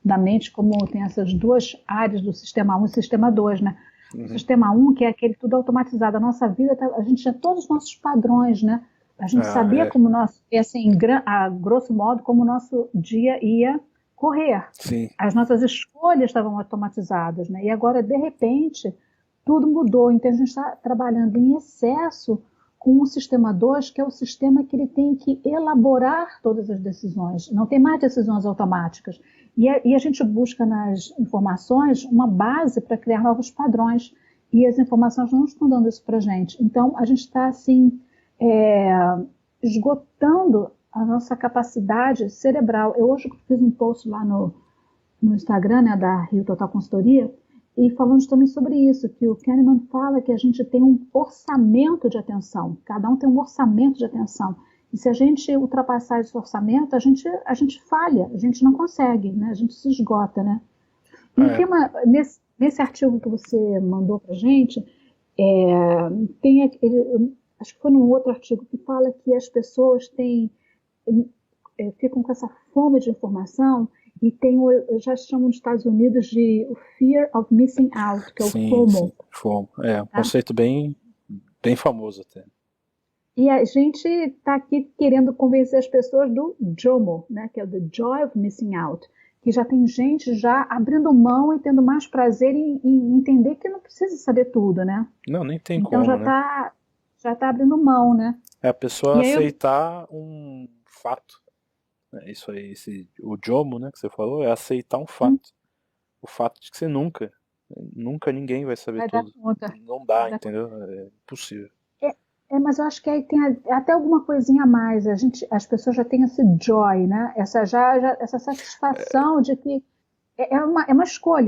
da mente, como tem essas duas áreas do sistema um e sistema 2, né? O Uhum. sistema um que é aquele tudo automatizado. A nossa vida, a gente tinha todos os nossos padrões, né? A gente sabia É, como nosso, assim, a grosso modo, como o nosso dia ia correr. sim. As nossas escolhas estavam automatizadas, né? E agora, de repente, tudo mudou. Então, a gente está trabalhando em excesso com o sistema 2, que é o sistema que ele tem que elaborar todas as decisões. Não tem mais decisões automáticas. E a gente busca nas informações uma base para criar novos padrões. E as informações não estão dando isso para a gente. Então, a gente está, assim, é, esgotando a nossa capacidade cerebral. Eu hoje fiz um post lá no Instagram, né, da Rio Total Consultoria, e falando também sobre isso, que o Kahneman fala que a gente tem um orçamento de atenção, cada um tem um orçamento de atenção, e se a gente ultrapassar esse orçamento, a gente falha, a gente não consegue, né? A gente se esgota, né? E É, tem nesse artigo que você mandou para a gente, tem acho que foi num outro artigo que fala que as pessoas ficam com essa fome de informação e já chamam nos Estados Unidos de o fear of missing out, que é o sim, sim. FOMO, Fome. É um tá? conceito bem famoso até. E a gente está aqui querendo convencer as pessoas do JOMO, né, que é o The Joy of Missing Out, que já tem gente já abrindo mão e tendo mais prazer em entender que não precisa saber tudo, né? Não, nem tem Então já como, né? está já tá abrindo mão, né? É a pessoa E aí eu, aceitar um fato. Isso aí, o Jomo, né, que você falou, é aceitar um fato. O fato de que você nunca ninguém vai saber vai dar tudo. conta. Não Vai dá, dar conta. entendeu? É impossível. Mas eu acho que aí tem até alguma coisinha a mais. As pessoas já têm esse joy, né? Essa satisfação de que é uma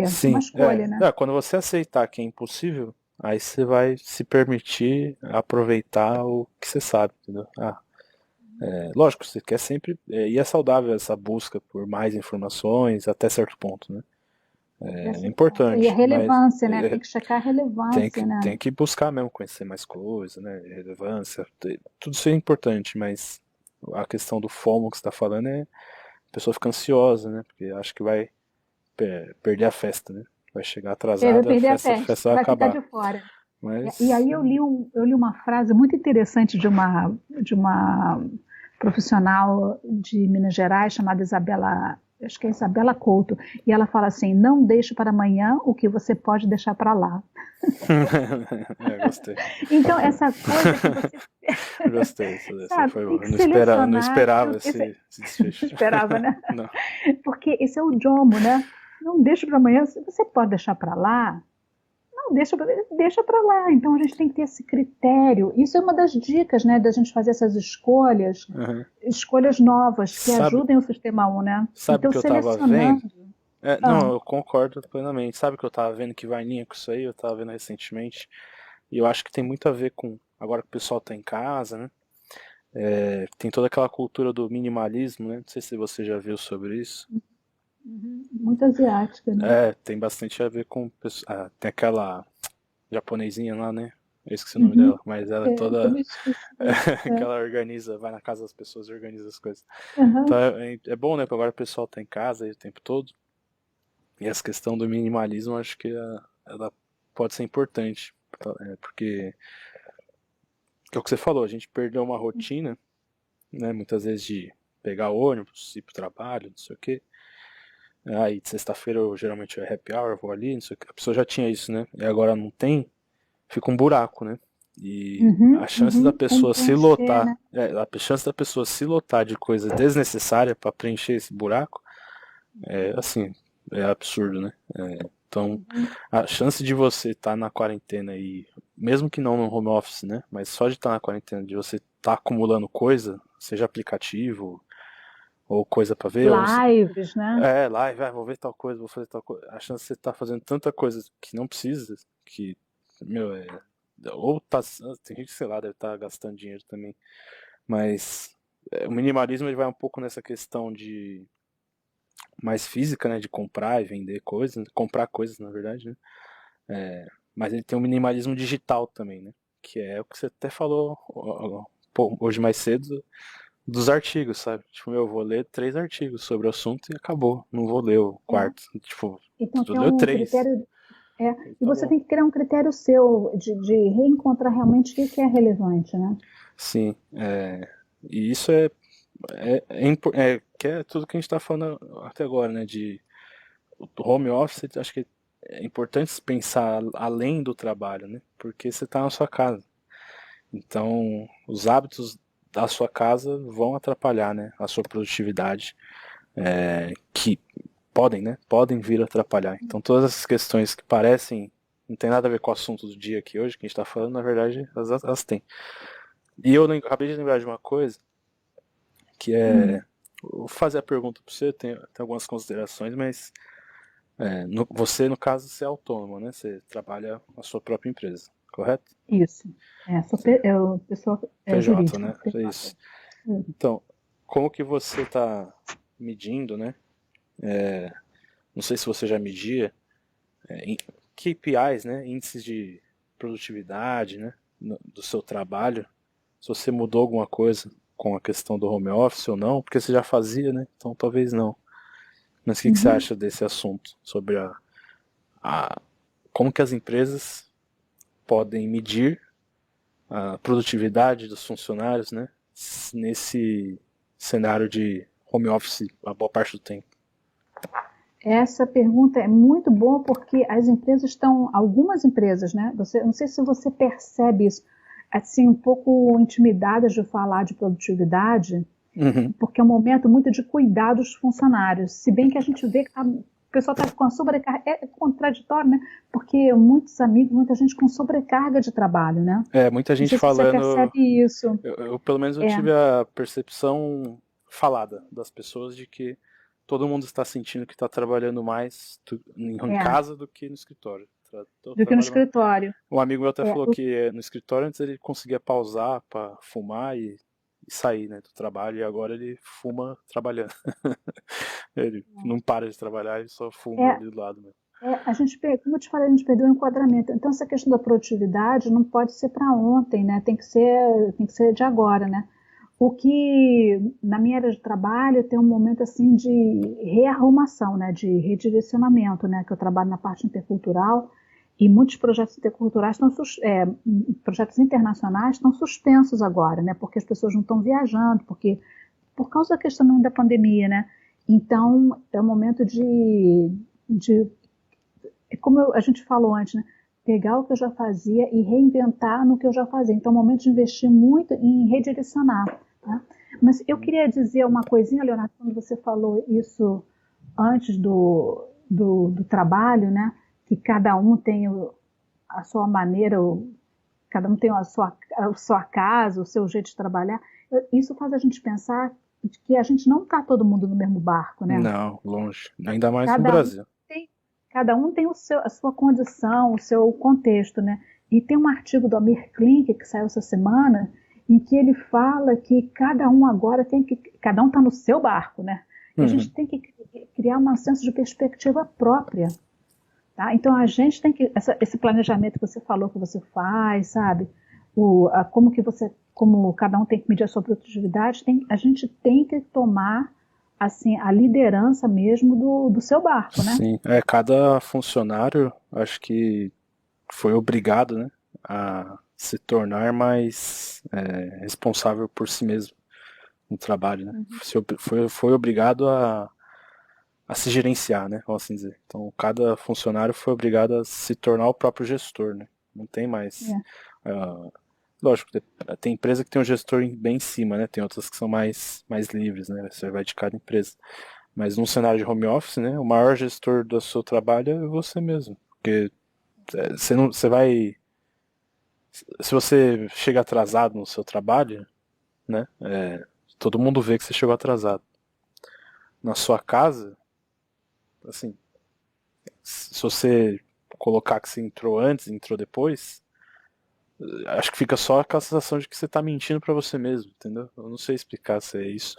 Sim, escolha, né? quando você aceitar que é impossível, aí você vai se permitir aproveitar o que você sabe, entendeu? Lógico, você quer sempre, e é saudável essa busca por mais informações até certo ponto, né? E É e a importante, mas relevância, né? Tem que checar a tem relevância, que, né? tem que buscar mesmo conhecer mais coisas, né? Relevância, tudo isso é importante, mas a questão do FOMO que você está falando a pessoa fica ansiosa, né? Porque acha que vai perder a festa, né? Vai chegar Vai atrasada, perder a festa vai vai ficar acabar. de fora. E Mas aí eu li uma frase muito interessante de uma profissional de Minas Gerais chamada Isabela, acho que é Isabela Couto, e ela fala assim: não deixe para amanhã o que você pode deixar para lá. gostei. Então, essa coisa que você, Gostei, essa sabe, foi tem boa. que Não selecionar esperava aquilo. esse desfecho. Esperava, né? Não. Porque esse é o jomo, né? Não deixa para amanhã, você pode deixar para lá. Não, deixa para lá. Então a gente tem que ter esse critério. Isso é uma das dicas, né, da gente fazer essas Uhum. escolhas novas que Sabe, ajudem o sistema 1, né? sabe o Então que eu tava vendo? selecionando. Ah, Não, eu concordo plenamente. Sabe o que eu tava vendo que vai em linha com isso aí? Eu tava vendo recentemente. E eu acho que tem muito a ver com. Agora que o pessoal tá em casa, né? Tem toda aquela cultura do minimalismo, né? Não sei se você já viu sobre isso. muito asiática, né? Tem bastante a ver com. Tem aquela japonesinha lá, né? Eu esqueci o nome Uhum. dela, mas ela é toda. Também esqueci. Que ela organiza, vai na casa das pessoas e organiza as coisas. Então Uhum. é bom, né? Porque agora o pessoal tá em casa aí o tempo todo. E essa questão do minimalismo, acho que ela pode ser importante. Porque é o que você falou, a gente perdeu uma rotina, né? Muitas vezes de pegar ônibus, ir pro trabalho, não sei o quê. Aí, sexta-feira, geralmente é happy hour, eu vou ali, não sei o que. A pessoa já tinha isso, né? E agora não tem, fica um buraco, né? E a Uhum, chance da uhum. Como pessoa se preencher, lotar, né? a chance da pessoa se lotar de coisa desnecessária para preencher esse buraco é assim, é absurdo, né? Então, Uhum. a chance de você estar na quarentena e, mesmo que não no home office, né? Mas só de estar na quarentena, de você estar acumulando coisa, seja aplicativo ou coisa para ver, ou Lives, né? live, vou ver tal coisa, vou fazer tal coisa. A chance de você estar fazendo tanta coisa que não precisa, que, meu, ou tá, tem gente que, sei lá, deve estar gastando dinheiro também, mas o minimalismo ele vai um pouco nessa questão de mais física, né, de comprar e vender coisas, comprar coisas, na verdade, né? Mas ele tem um minimalismo digital também, né? Que é o que você até falou hoje mais cedo dos artigos, sabe? Tipo, eu vou ler 3 artigos sobre o assunto e acabou. Não vou ler o É. quarto. Tipo, Então tu tem leu um 3 critério, e e tá você bom. tem que criar um critério seu de reencontrar realmente o que é relevante, né? Sim, e isso que é tudo que a gente tá falando até agora, né? De home office, acho que é importante pensar além do trabalho, né? Porque você tá na sua casa. Então, os hábitos da sua casa vão atrapalhar, né, a sua produtividade, que podem, né, podem vir a atrapalhar. Então, todas essas questões que parecem não tem nada a ver com o assunto do dia aqui hoje, que a gente está falando, na verdade, elas têm. E eu acabei de lembrar de uma coisa, que é. Hum, Vou fazer a pergunta para você, tem algumas considerações, mas você, no caso, você é autônomo, né? Você trabalha na sua própria empresa, correto? isso. Eu pessoa PJ, jurídica. né? É PJ. isso. Então, como que você está medindo, né? Não sei se você já media KPIs, né? Índices de produtividade, né? Do seu trabalho. Se você mudou alguma coisa com a questão do home office ou não, porque você já fazia, né? Então talvez não. Mas o que você Uhum. acha desse assunto? Sobre a como que as empresas podem medir a produtividade dos funcionários, né? Nesse cenário de home office a boa parte do tempo. Essa pergunta é muito boa porque as empresas estão, algumas empresas, né? Não sei se você percebe isso, assim, um pouco intimidadas de falar de produtividade, Uhum. porque é um momento muito de cuidar dos funcionários. Se bem que a gente vê que o pessoal está com a sobrecarga, é contraditório, né? Porque muitos amigos, muita gente com sobrecarga de trabalho, né? Muita Não gente sei se você falando. percebe isso. Pelo menos eu É, tive a percepção falada das pessoas de que todo mundo está sentindo que está trabalhando mais em é, casa do que no escritório. do que no escritório. Um amigo meu até É, falou que no escritório antes ele conseguia pausar para fumar e sair, né, do trabalho, e agora ele fuma trabalhando. Ele não para de trabalhar, ele só fuma é, ali do lado mesmo. a gente, como eu te falei, a gente perdeu o enquadramento. Então, essa questão da produtividade não pode ser para ontem, né? Tem que ser de agora, né? O que, na minha área de trabalho, tem um momento assim de rearrumação, né? De redirecionamento, né? Que eu trabalho na parte intercultural e muitos projetos interculturais projetos internacionais estão suspensos agora, né? Porque as pessoas não estão viajando, porque por causa da questão da pandemia, né? Então, é um momento de como a gente falou antes, né? Pegar o que eu já fazia e reinventar no que eu já fazia. Então, é o momento de investir muito em redirecionar. Tá? Mas eu queria dizer uma coisinha, Leonardo, quando você falou isso antes do trabalho, né? Que cada um tem a sua maneira, cada um tem a sua casa, o seu jeito de trabalhar. Isso faz a gente pensar que a gente não está todo mundo no mesmo barco, né? Não, longe. Ainda mais no Cada um Brasil. tem, cada um tem a sua condição, o seu contexto, né? E tem um artigo do Amir Klink que saiu essa semana em que ele fala que cada um agora cada um está no seu barco, né? E a Uhum. gente tem que criar um senso de perspectiva própria, tá? Então a gente tem que esse planejamento que você falou que você faz, sabe? Como cada um tem que medir a sua produtividade, a gente tem que tomar assim a liderança mesmo do seu barco, né? Sim, cada funcionário acho que foi obrigado, né, a se tornar mais responsável por si mesmo no trabalho, né? Uhum. Foi obrigado a se gerenciar, né? Vamos assim dizer. Então, cada funcionário foi obrigado a se tornar o próprio gestor, né? Não tem mais. É. Uh, lógico, tem empresa que tem um gestor bem em cima, né? Tem outras que são mais livres, né? Você vai de cada empresa. Mas num cenário de home office, né? O maior gestor do seu trabalho é você mesmo. Porque você não, você vai. Se você chega atrasado no seu trabalho, né? Todo mundo vê que você chegou atrasado. Na sua casa, assim, se você colocar que você entrou antes, entrou depois, acho que fica só aquela sensação de que você tá mentindo pra você mesmo, entendeu? Eu não sei explicar se é isso.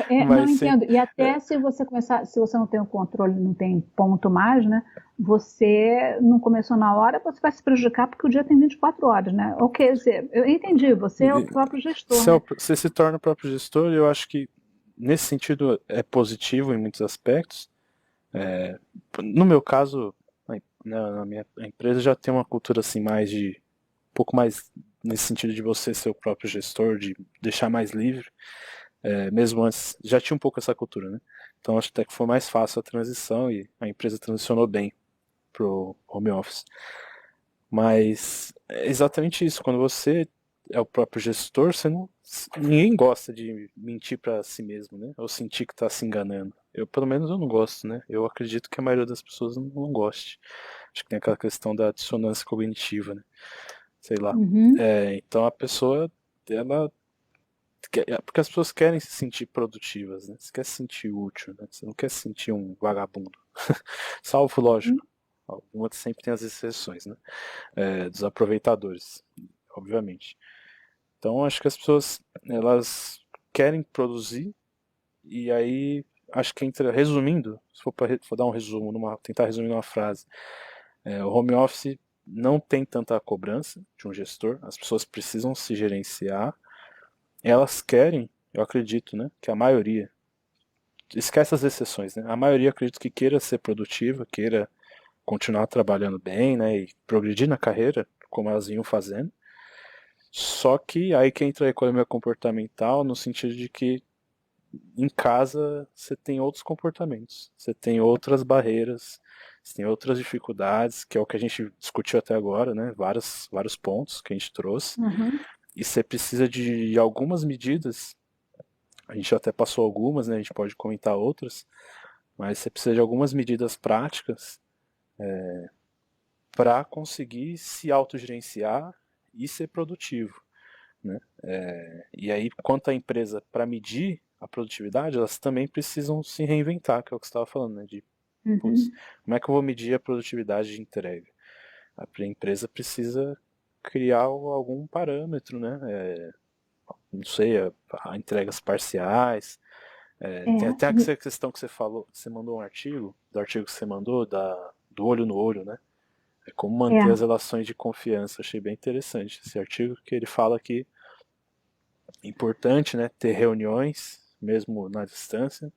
Não Mas sim. entendo. E até se você começar, se você não tem o controle, não tem ponto mais, né? Você não começou na hora, você vai se prejudicar porque o dia tem 24 horas, né? Ok, eu entendi, você é o próprio gestor, né? Você se torna o próprio gestor, e eu acho que nesse sentido é positivo em muitos aspectos. No meu caso, na minha empresa já tem uma cultura assim mais de um pouco mais nesse sentido de você ser o próprio gestor, de deixar mais livre. Mesmo antes já tinha um pouco essa cultura, né? Então acho até que foi mais fácil a transição e a empresa transicionou bem pro home office. Mas é exatamente isso, quando você é o próprio gestor, você não, ninguém gosta de mentir para si mesmo, né? Ou sentir que está se enganando. Eu, pelo menos, eu não gosto, né? Eu acredito que a maioria das pessoas não goste. Acho que tem aquela questão da dissonância cognitiva, né? Sei lá. Uhum. Então a pessoa, ela porque as pessoas querem se sentir produtivas, né? Você quer se sentir útil, né? Você não quer se sentir um vagabundo. Salvo, lógico. Algumas sempre tem as exceções, né? Dos aproveitadores, obviamente. Então acho que as pessoas elas querem produzir e aí acho que entra resumindo, se for dar um resumo, tentar resumir numa frase, o home office não tem tanta cobrança de um gestor, as pessoas precisam se gerenciar, elas querem, eu acredito, né, que a maioria, esquece as exceções, né, a maioria acredito que queira ser produtiva, queira continuar trabalhando bem, né, e progredir na carreira como elas vinham fazendo. Só que aí que entra a economia comportamental no sentido de que em casa você tem outros comportamentos, você tem outras barreiras, você tem outras dificuldades, que é o que a gente discutiu até agora, né? Vários pontos que a gente trouxe. Uhum. E você precisa de algumas medidas, a gente até passou algumas, né? A gente pode comentar outras, mas você precisa de algumas medidas práticas para conseguir se autogerenciar e ser produtivo. Né? E aí, quanto à empresa, para medir a produtividade, elas também precisam se reinventar, que é o que você estava falando, né? De, putz, Uhum. como é que eu vou medir a produtividade de entrega? A empresa precisa criar algum parâmetro, né? Não sei, a entregas parciais. Tem até É, essa questão que você falou, você mandou um artigo, do artigo que você mandou, do olho no olho, né? É como manter as é, relações de confiança. Achei bem interessante esse artigo, que ele fala que importante, né, ter reuniões, mesmo na distância,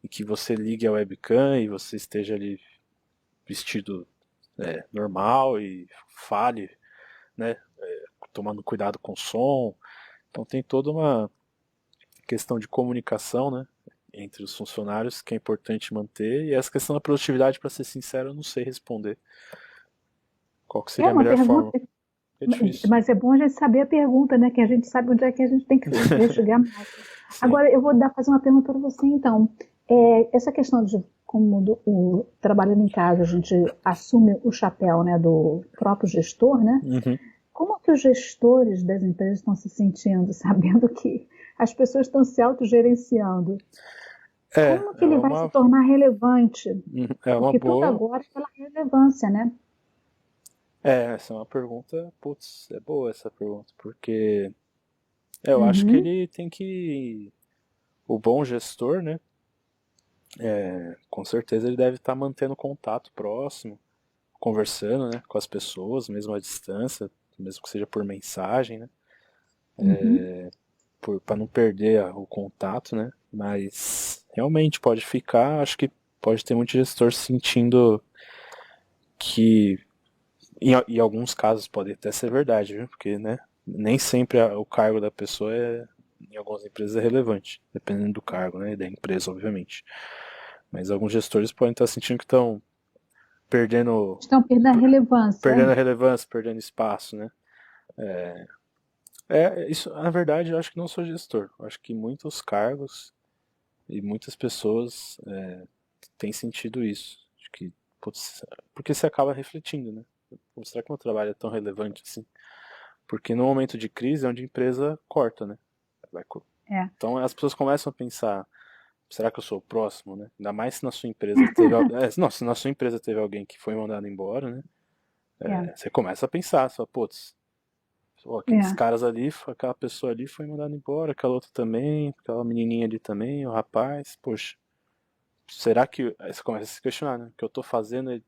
e que você ligue a webcam e você esteja ali vestido normal e fale, né, tomando cuidado com o som. Então tem toda uma questão de comunicação, né, entre os funcionários que é importante manter. E essa questão da produtividade, para ser sincero, eu não sei responder qual que é seria a uma melhor pergunta, forma. É difícil. mas é bom a gente saber a pergunta, né? Que a gente sabe onde é que a gente tem que investigar mais. Sim. Agora, eu vou fazer uma pergunta para você, então. Essa questão de como trabalhando em casa, a gente assume o chapéu, né, do próprio gestor, né? Uhum. Como que os gestores das empresas estão se sentindo, sabendo que as pessoas estão se autogerenciando? Como que É ele vai se uma, tornar relevante? é uma Porque tudo boa. agora é pela relevância, né? Essa é uma pergunta, putz, é boa essa pergunta, porque eu acho que Uhum, ele tem que. O bom gestor, né? Com certeza ele deve estar mantendo contato próximo, conversando, né, com as pessoas, mesmo à distância, mesmo que seja por mensagem, né? uhum. Para não perder o contato, né? Mas realmente pode ficar, acho que pode ter muito gestor sentindo que. Em alguns casos pode até ser verdade, viu? Porque, né? Nem sempre o cargo da pessoa em algumas empresas é relevante, dependendo do cargo, né? E da empresa, obviamente. Mas alguns gestores podem estar sentindo que estão perdendo, Estão perdendo a relevância. perdendo a relevância, perdendo espaço, né? Isso, na verdade, eu acho que não sou gestor. Eu acho que muitos cargos e muitas pessoas têm sentido isso. Acho que, putz, porque você acaba refletindo, né? Pô, será que meu trabalho é tão relevante assim? Porque no momento de crise é onde a empresa corta, né? É. Então as pessoas começam a pensar, será que eu sou o próximo, né? Ainda mais se na sua empresa teve, não, se na sua empresa teve alguém que foi mandado embora, né? É, Você começa a pensar, só, putz, aqueles é. caras ali, aquela pessoa ali foi mandada embora, aquela outra também, aquela menininha ali também, o rapaz, poxa, será que, aí você começa a se questionar, né? O que eu tô fazendo,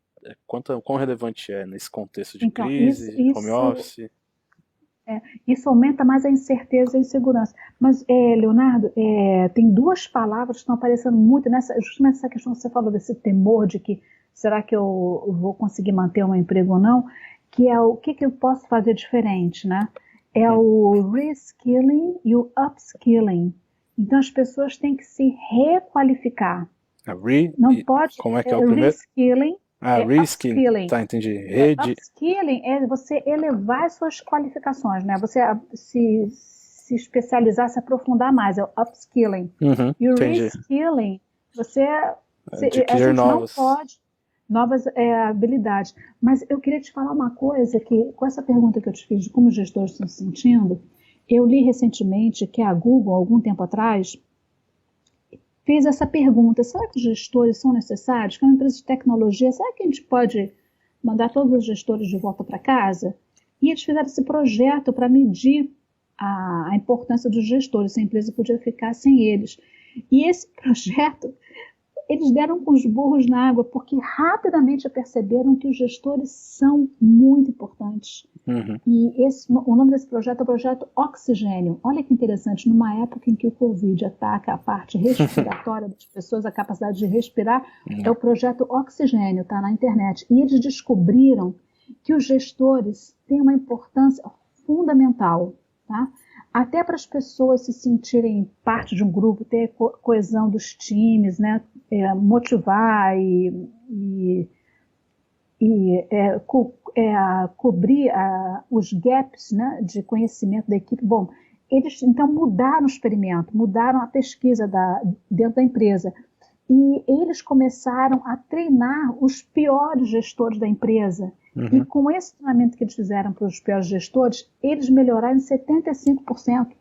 quão relevante é nesse contexto de Então, isso, crise, home isso, office? é, isso aumenta mais a incerteza e a insegurança. Mas, Leonardo, tem duas palavras que estão aparecendo muito justamente essa questão que você falou, desse temor de que será que eu vou conseguir manter um emprego ou não, que é o que eu posso fazer diferente, né? É o reskilling e o upskilling. Então, as pessoas têm que se requalificar. Não pode. Como é que é o primeiro? Reskilling Reskilling, upskilling. tá, entendi. Rede, Upskilling é você elevar as suas qualificações, né? Você se especializar, se aprofundar mais, é o upskilling. E o entendi. reskilling, a Adquirir gente não novas. pode novas habilidades. Mas eu queria te falar uma coisa que, com essa pergunta que eu te fiz de como os gestores estão se sentindo, eu li recentemente que a Google, algum tempo atrás, fez essa pergunta: será que os gestores são necessários? Que é uma empresa de tecnologia, será que a gente pode mandar todos os gestores de volta para casa? E eles fizeram esse projeto para medir a importância dos gestores, se a empresa podia ficar sem eles. E esse projeto, eles deram com os burros na água, porque rapidamente perceberam que os gestores são muito importantes. E o nome desse projeto é o Projeto Oxigênio. Olha que interessante, numa época em que o Covid ataca a parte respiratória das pessoas, a capacidade de respirar, é o Projeto Oxigênio, está na internet. E eles descobriram que os gestores têm uma importância fundamental, tá? Até para as pessoas se sentirem parte de um grupo, ter coesão dos times, né? Motivar e cobrir os gaps, né, de conhecimento da equipe. Bom, eles então mudaram o experimento, mudaram a pesquisa dentro da empresa. E eles começaram a treinar os piores gestores da empresa. E com esse treinamento que eles fizeram para os piores gestores, eles melhoraram em 75%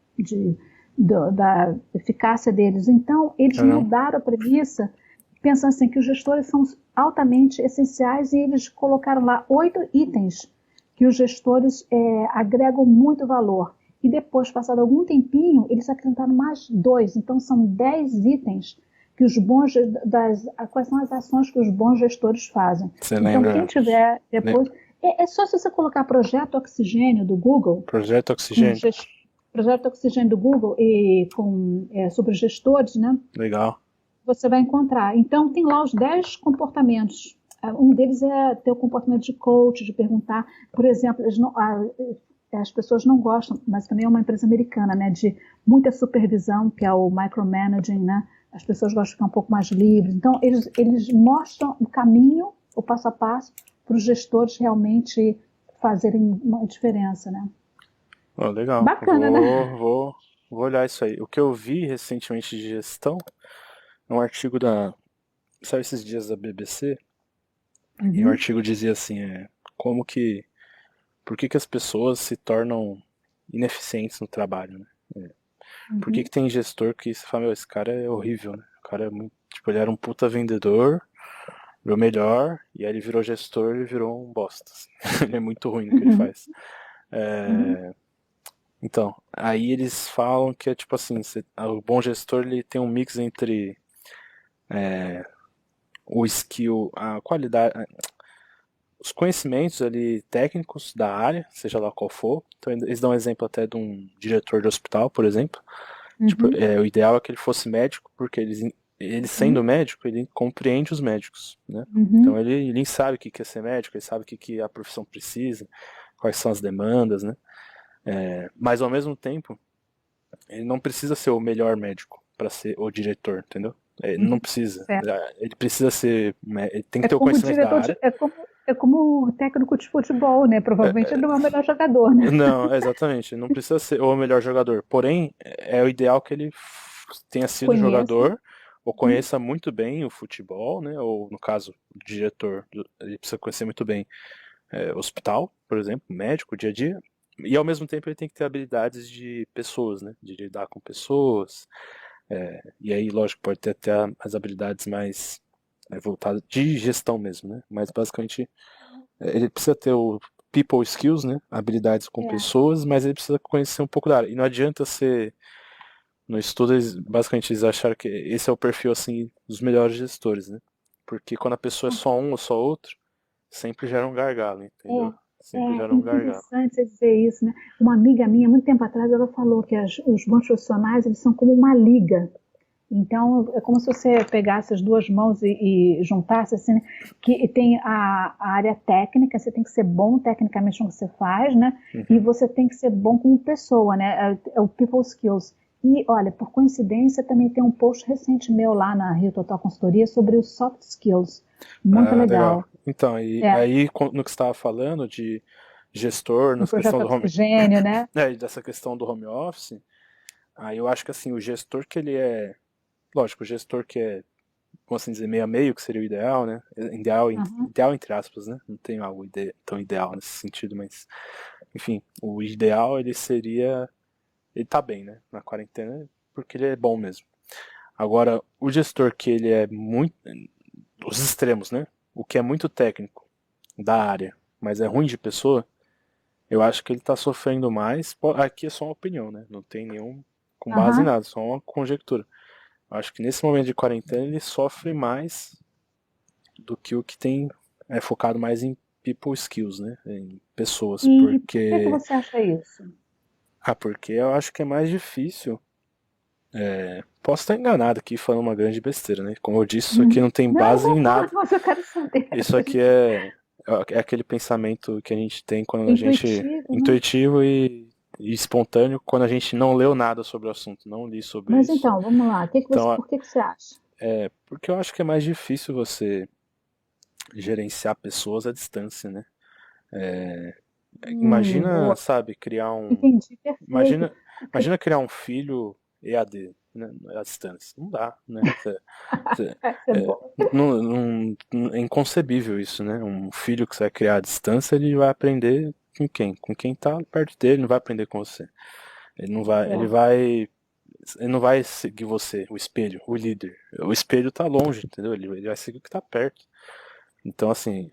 da eficácia deles. Então, eles mudaram a premissa, pensando assim, que os gestores são altamente essenciais, e eles colocaram lá 8 itens que os gestores agregam muito valor. E depois, passado algum tempinho, eles acrescentaram mais 2. Então, são 10 itens que os bons quais são as ações que os bons gestores fazem. Você então, lembra? Quem tiver depois... É só se você colocar Projeto Oxigênio do Google. Projeto Oxigênio. Projeto Oxigênio do Google sobre gestores, né? Legal. Você vai encontrar. Então, tem lá os 10 comportamentos. Um deles é ter o comportamento de coach, de perguntar. Por exemplo, as pessoas não gostam, mas também é uma empresa americana, né, de muita supervisão, que é o micromanaging, né? As pessoas gostam de ficar um pouco mais livres. Então, eles mostram o caminho, o passo a passo, para os gestores realmente fazerem uma diferença, né? Oh, legal. Bacana, né? Vou olhar isso aí. O que eu vi recentemente de gestão é um artigo sabe esses dias da BBC? E o artigo dizia assim, por que as pessoas se tornam ineficientes no trabalho, né? Por que tem gestor que você fala, esse cara é horrível, né? O cara é muito, tipo, ele era um puta vendedor, o melhor, e aí ele virou gestor e virou um bosta. Ele é muito ruim no que ele faz. Então, aí eles falam que é tipo assim, o bom gestor ele tem um mix entre o skill, a qualidade, os conhecimentos ali técnicos da área, seja lá qual for. Então eles dão um exemplo até de um diretor de hospital, por exemplo. Tipo, o ideal é que ele fosse médico, porque ele sendo médico, ele compreende os médicos, né? Então ele sabe o que é ser médico, ele sabe o que a profissão precisa, quais são as demandas, né? Mas ao mesmo tempo, ele não precisa ser o melhor médico para ser o diretor, entendeu? Não precisa. Certo. Ele precisa ser. Ele tem que É ter o como conhecimento da diretor área. é como técnico de futebol, né? Provavelmente ele não é o melhor jogador, né? Não, exatamente. Não precisa ser o melhor jogador. Porém, é o ideal que ele tenha sido Conheça. jogador ou conheça muito bem o futebol, né? Ou, no caso, o diretor, ele precisa conhecer muito bem hospital, por exemplo, médico, dia a dia. E ao mesmo tempo ele tem que ter habilidades de pessoas, né? De lidar com pessoas. E aí, lógico, pode ter até as habilidades mais voltadas de gestão mesmo, né? Mas basicamente ele precisa ter o people skills, né? Habilidades com É. pessoas, mas ele precisa conhecer um pouco da área. E não adianta ser. No estudo, basicamente, eles acharam que esse é o perfil, assim, dos melhores gestores, né? Porque quando a pessoa é só um ou só outro, sempre gera um gargalo, entendeu? Sempre É gera um gargalo. interessante você dizer isso, né? Uma amiga minha, muito tempo atrás, ela falou que os bons profissionais, eles são como uma liga. Então, é como se você pegasse as duas mãos e juntasse, assim, né? Que tem a área técnica, você tem que ser bom tecnicamente no que você faz, né? E Uhum. você tem que ser bom como pessoa, né? É o people skills. E, olha, por coincidência, também tem um post recente meu lá na Rio Total Consultoria sobre os soft skills. Muito Ah, legal. legal. Então, e É, aí, no que você estava falando de gestor, no nessa questão projeto do home, Oxigênio, né? dessa questão do home office, aí eu acho que assim, o gestor que ele é, lógico, o gestor que é, vamos assim dizer, meio a meio, que seria o ideal, né? Ideal, Uhum. ideal entre aspas, né? Não tem algo tão ideal nesse sentido, mas, enfim, o ideal ele seria, ele tá bem, né? Na quarentena, porque ele é bom mesmo. Agora, o gestor que ele é muito, os extremos, né? O que é muito técnico da área, mas é ruim de pessoa, eu acho que ele tá sofrendo mais. Aqui é só uma opinião, né? Não tem nenhum com base em Uhum. nada, só uma conjectura. Eu acho que nesse momento de quarentena ele sofre mais do que o que tem focado mais em people skills, né? Em pessoas, E por que porque você acha isso? porque eu acho que é mais difícil. Posso estar enganado aqui falando uma grande besteira, né? Como eu disse, isso aqui Uhum. não tem Não, base em concordo, nada. mas eu quero saber. Isso aqui é aquele pensamento que a gente tem quando a gente Intuitivo, né? intuitivo e espontâneo quando a gente não leu nada sobre o assunto, não li sobre Mas isso. então, vamos lá. Então, Por que que você acha? porque eu acho que é mais difícil você gerenciar pessoas à distância, né? Imagina, Boa. sabe, criar um. Entendi, perfeito. Imagina, imagina criar um filho EAD, né, à distância. Não dá, né? Essa é É, boa. é inconcebível isso, né? Um filho que você vai criar à distância, ele vai aprender com quem? Com quem tá perto dele, não vai aprender com você. Ele não vai, É. ele não vai seguir você, o espelho, o líder. O espelho tá longe, entendeu? Ele vai seguir o que tá perto. Então, assim,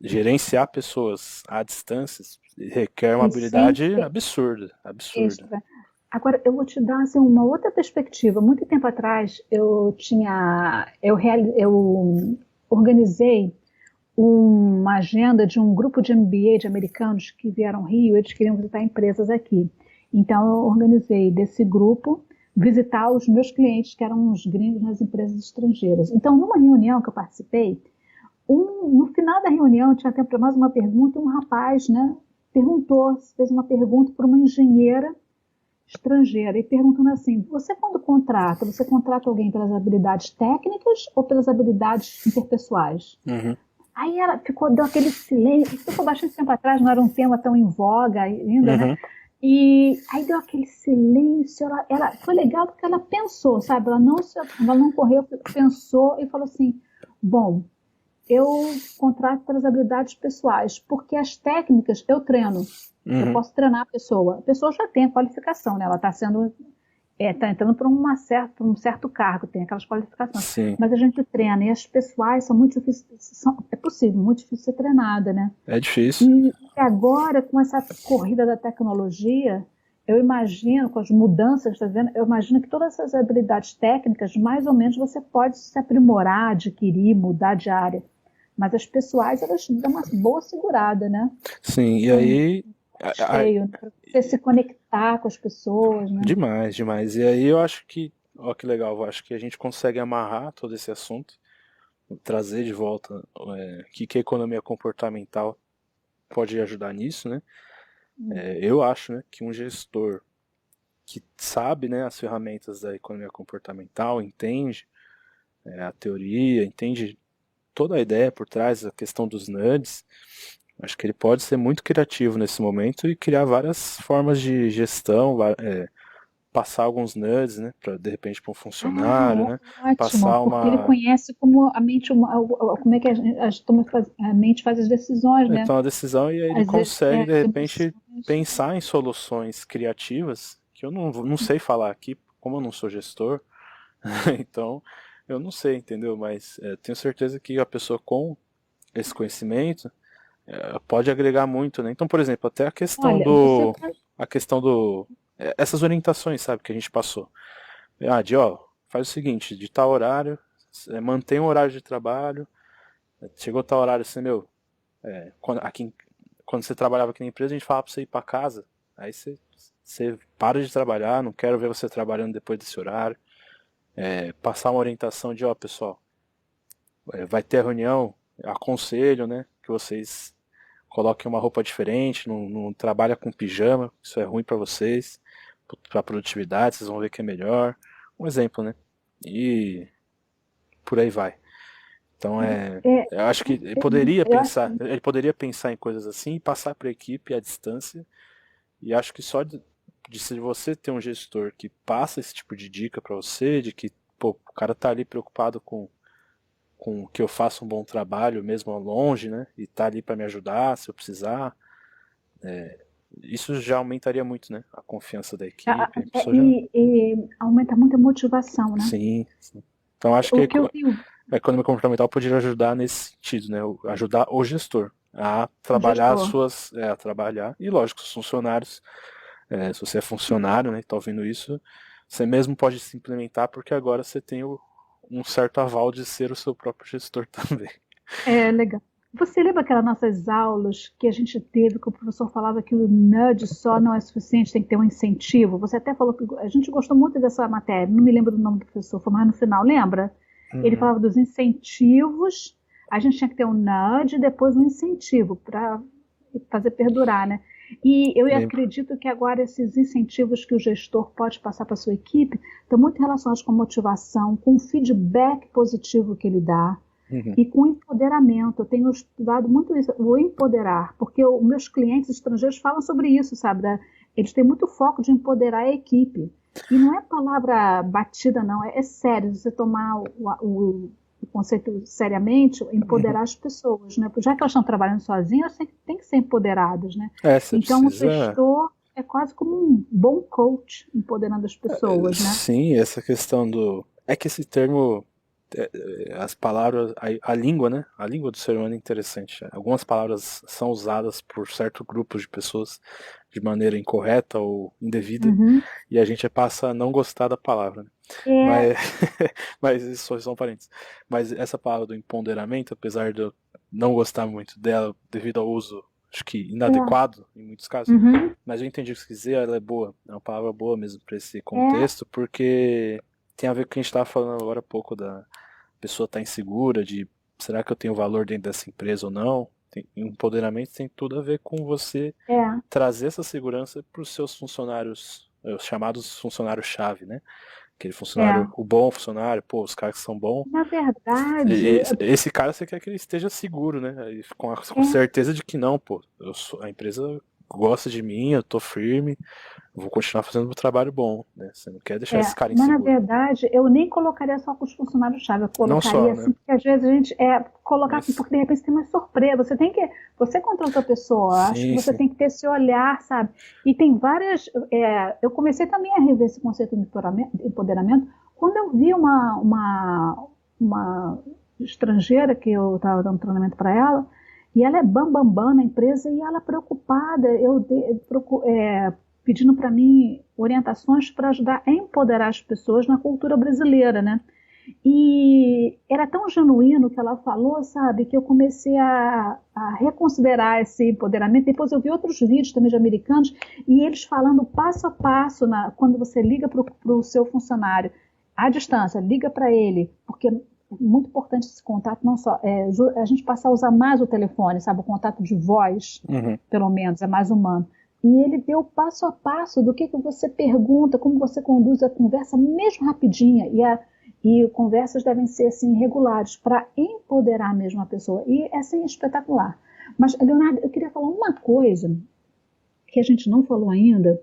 gerenciar pessoas à distância requer uma E sem habilidade ter absurda, absurda. extra. Agora, eu vou te dar assim, uma outra perspectiva. Muito tempo atrás, eu organizei uma agenda de um grupo de MBA de americanos que vieram ao Rio, eles queriam visitar empresas aqui. Então eu organizei desse grupo visitar os meus clientes, que eram os gringos nas empresas estrangeiras. Então, numa reunião que eu participei, no final da reunião, tinha tempo para mais uma pergunta, e um rapaz, né, fez uma pergunta para uma engenheira estrangeira, e perguntando assim, você contrata alguém pelas habilidades técnicas ou pelas habilidades interpessoais? Uhum, Aí deu aquele silêncio, ficou bastante tempo atrás, não era um tema tão em voga ainda, né? uhum, E aí deu aquele silêncio, foi legal porque ela pensou, sabe? Ela não correu, pensou e falou assim, bom, eu contrato pelas habilidades pessoais, porque as técnicas eu treino. Eu uhum. posso treinar a pessoa já tem a qualificação, né? Ela está sendo está entrando para por um certo cargo, tem aquelas qualificações. Sim, Mas a gente treina, e as pessoais são muito difíceis, é possível, muito difícil ser treinada, né? é difícil. E agora, com essa corrida da tecnologia, eu imagino, com as mudanças, tá vendo? Eu imagino que todas essas habilidades técnicas, mais ou menos, você pode se aprimorar, adquirir, mudar de área. Mas as pessoais, elas dão uma boa segurada, né? Sim, e São aí. cheio, né? Para você se conectar com as pessoas, né? Demais, demais. E aí eu acho que, ó que legal, eu acho que a gente consegue amarrar todo esse assunto, trazer de volta que a economia comportamental pode ajudar nisso, né? Eu acho, né, que um gestor que sabe, né, as ferramentas da economia comportamental, entende, a teoria, entende toda a ideia por trás, a questão dos nudges, acho que ele pode ser muito criativo nesse momento e criar várias formas de gestão, passar alguns nudges, né, para de repente para um funcionário, né, Ótimo, passar porque ele uma. conhece como a mente, como é que a mente faz as decisões, né? Então a decisão e aí ele consegue de As repente emoções. pensar em soluções criativas que eu não sei falar aqui, como eu não sou gestor, então eu não sei, entendeu? Mas tenho certeza que a pessoa com esse conhecimento pode agregar muito, né? Então, por exemplo, até Olha, você faz. a questão do, essas orientações, sabe, que a gente passou. Faz o seguinte, de tal horário, mantém um horário de trabalho, chegou tal horário, assim, meu, quando você trabalhava aqui na empresa, a gente falava pra você ir pra casa, aí você para de trabalhar, não quero ver você trabalhando depois desse horário. Passar uma orientação de, pessoal, vai ter a reunião, aconselho, né, que vocês coloquem uma roupa diferente, não trabalha com pijama, isso é ruim para vocês, para produtividade, vocês vão ver que é melhor. Um exemplo, né? E por aí vai. Então É, eu acho que eu acho ele poderia pensar em coisas assim e passar para a equipe à distância. E acho que só de você ter um gestor que passa esse tipo de dica para você, de que pô, o cara tá ali preocupado com que eu faça um bom trabalho, mesmo longe, né? E tá ali para me ajudar se eu precisar. Isso já aumentaria muito, né? A confiança da equipe. A pessoa já. aumenta muito a motivação, né? Sim, sim. Então acho O que que eu tenho, a economia comportamental poderia ajudar nesse sentido, né? Ajudar o gestor a o trabalhar gestor. a trabalhar. E lógico, os funcionários, se você é funcionário, né, e tá ouvindo isso, você mesmo pode se implementar porque agora você tem um certo aval de ser o seu próprio gestor também. É legal. Você lembra aquelas nossas aulas que a gente teve, que o professor falava que o nudge só não é suficiente, tem que ter um incentivo? Você até falou que a gente gostou muito dessa matéria, não me lembro do nome do professor, foi mais no final, lembra? Ele Uhum. falava dos incentivos, a gente tinha que ter um nudge e depois um incentivo para fazer perdurar, né? E eu Lembro. acredito que agora esses incentivos que o gestor pode passar para a sua equipe estão muito relacionados com motivação, com o feedback positivo que ele dá Uhum. e com empoderamento. Eu tenho estudado muito isso, o empoderar, porque os meus clientes estrangeiros falam sobre isso, sabe? Eles têm muito foco de empoderar a equipe. E não é palavra batida, não, é sério, você tomar o conceito seriamente, empoderar as pessoas, né? Já que elas estão trabalhando sozinhas, elas têm que ser empoderadas, né? Você Então, o precisa. gestor é quase como um bom coach empoderando as pessoas, né? Sim, essa questão do. É que esse termo, as palavras, a língua, né? A língua do ser humano é interessante. Algumas palavras são usadas por certo grupo de pessoas de maneira incorreta ou indevida, Uhum. e a gente passa a não gostar da palavra, né? É, Mas, mas isso só são parentes. Mas essa palavra do empoderamento, apesar de eu não gostar muito dela devido ao uso, acho que é. inadequado em muitos casos, Uhum. mas eu entendi o que você quis dizer, ela é boa, é uma palavra boa mesmo para esse É, contexto, porque tem a ver com o que a gente estava falando agora há pouco da pessoa estar insegura, de será que eu tenho valor dentro dessa empresa ou não? Empoderamento tem tudo a ver com você é. trazer essa segurança para os seus funcionários, os chamados funcionários-chave, né? Aquele funcionário, É. o bom funcionário, pô, os caras que são bons. Na verdade, Esse cara você quer que ele esteja seguro, né? E com é, certeza de que não, pô. A empresa gosta de mim, eu tô firme, eu vou continuar fazendo meu trabalho bom, né? Você não quer deixar esse cara mas na inseguro. verdade eu nem colocaria só com os funcionários-chave, eu Não colocaria só, né? assim, porque às vezes a gente colocar, Mas porque de repente tem uma surpresa, você contratou a pessoa, acho que sim, você sim. tem que ter esse olhar, sabe? E tem várias, eu comecei também a rever esse conceito de empoderamento quando eu vi uma estrangeira que eu estava dando treinamento para ela, e ela é bam na empresa e ela é preocupada, pedindo para mim orientações para ajudar a empoderar as pessoas na cultura brasileira, né? E era tão genuíno o que ela falou, sabe, que eu comecei a reconsiderar esse empoderamento. Depois eu vi outros vídeos também de americanos e eles falando passo a passo quando você liga para o seu funcionário à distância, liga para ele, porque é muito importante esse contato, não só a gente passar a usar mais o telefone, sabe, o contato de voz, Uhum. pelo menos, é mais humano. E ele deu passo a passo do que você pergunta, como você conduz a conversa, mesmo rapidinha. E conversas devem ser assim regulares para empoderar mesmo a pessoa. E é assim espetacular. Mas, Leonardo, eu queria falar uma coisa que a gente não falou ainda,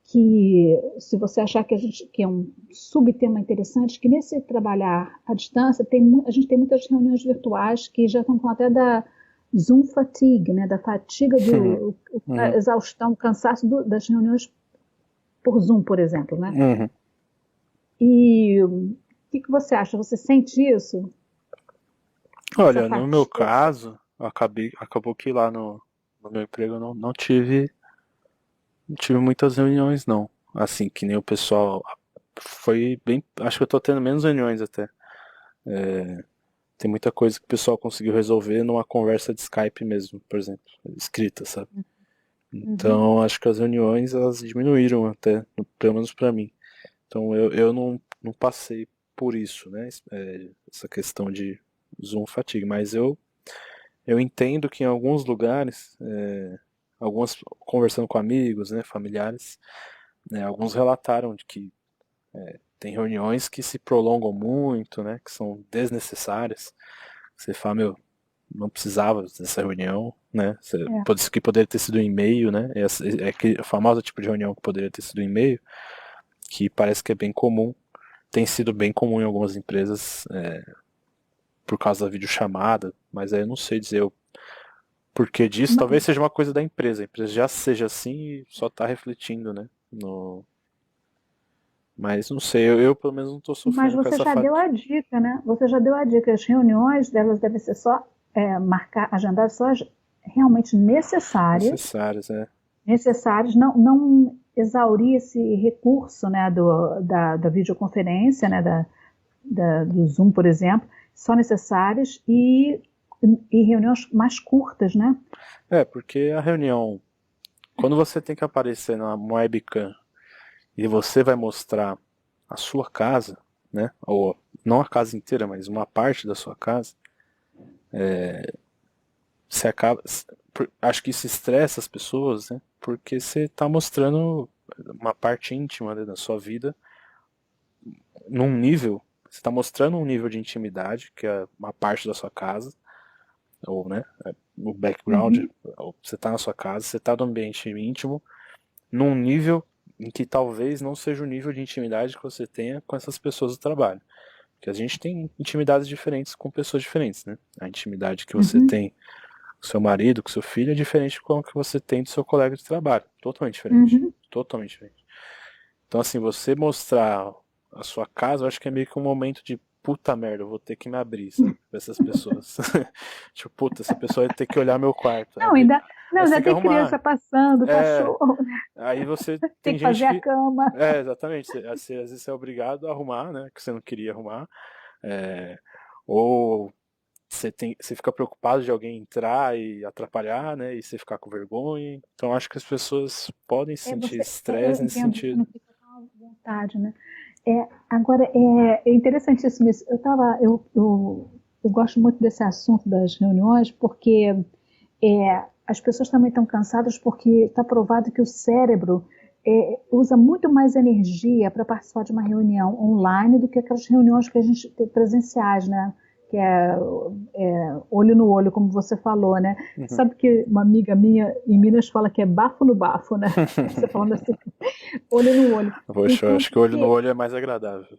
que se você achar que é um subtema interessante, que nesse trabalhar à distância a gente tem muitas reuniões virtuais que já estão falando até da Zoom fatigue, né, da fatiga da exaustão, cansaço das reuniões por Zoom, por exemplo, né? Uhum. E o que você acha? Você sente isso? Olha, no meu caso, acabou que lá no meu emprego eu não tive muitas reuniões, não. Assim, que nem o pessoal. Foi bem. Acho que eu tô tendo menos reuniões até. Tem muita coisa que o pessoal conseguiu resolver numa conversa de Skype mesmo, por exemplo, escrita, sabe? Então, acho que as reuniões elas diminuíram até, pelo menos pra mim. Então, eu não passei por isso, né? Essa questão de Zoom fatigue, mas eu entendo que em alguns lugares, algumas conversando com amigos, né, familiares, né, alguns relataram de que tem reuniões que se prolongam muito, né, que são desnecessárias. Você fala, meu, não precisava dessa reunião, né? Isso que poderia ter sido um e-mail, né? É aquele famoso tipo de reunião que poderia ter sido um e-mail, que parece que é bem comum, tem sido bem comum em algumas empresas por causa da videochamada, mas aí eu não sei dizer o porquê disso. Talvez seja uma coisa da empresa. A empresa já seja assim e só está refletindo, né? Mas não sei, eu pelo menos não estou Mas sofrendo com você essa já deu fadiga. a dica, né? Você já deu a dica. As reuniões delas devem ser só agendar só as realmente necessárias, Necessárias, né? não exaurir esse recurso, né, da videoconferência, né, do Zoom, por exemplo, só necessárias e reuniões mais curtas, né? Porque a reunião, quando você tem que aparecer na webcam e você vai mostrar a sua casa, né? Ou não a casa inteira, mas uma parte da sua casa, você acaba. Acho que isso estressa as pessoas, né? Porque você está mostrando uma parte íntima, né, da sua vida num nível. Você está mostrando um nível de intimidade, que é uma parte da sua casa, ou né, o background. Você está na sua casa, você está no ambiente íntimo, num nível em que talvez não seja o nível de intimidade que você tenha com essas pessoas do trabalho. Porque a gente tem intimidades diferentes com pessoas diferentes, né? A intimidade que você tem com seu marido, com seu filho, é diferente com a que você tem do seu colega de trabalho. Totalmente diferente. Totalmente diferente. Então, assim, você mostrar a sua casa, eu acho que é meio que um momento de puta merda, eu vou ter que me abrir, sabe? Pra essas pessoas. Tipo, puta, essa pessoa vai ter que olhar meu quarto. Não, ainda, não, Aí você tem ainda que tem criança arrumar. passando, É, cachorro, aí você tem tem que gente fazer a que. cama. Exatamente. Às vezes você é obrigado a arrumar, né? Que você não queria arrumar. É, ou você fica preocupado de alguém entrar e atrapalhar, né? E você ficar com vergonha. Então acho que as pessoas podem sentir Eu estresse nesse entendo, você sentido. não fica com a vontade, né? Agora, é interessantíssimo isso. Eu gosto muito desse assunto das reuniões, porque as pessoas também estão cansadas, porque está provado que o cérebro usa muito mais energia para participar de uma reunião online do que aquelas reuniões que a gente tem presenciais, né? Que olho no olho, como você falou, né? Sabe que uma amiga minha em Minas fala que é bafo no bafo, né? Você falando assim, olho no olho. Poxa, eu acho Enquanto que olho no que olho é mais agradável.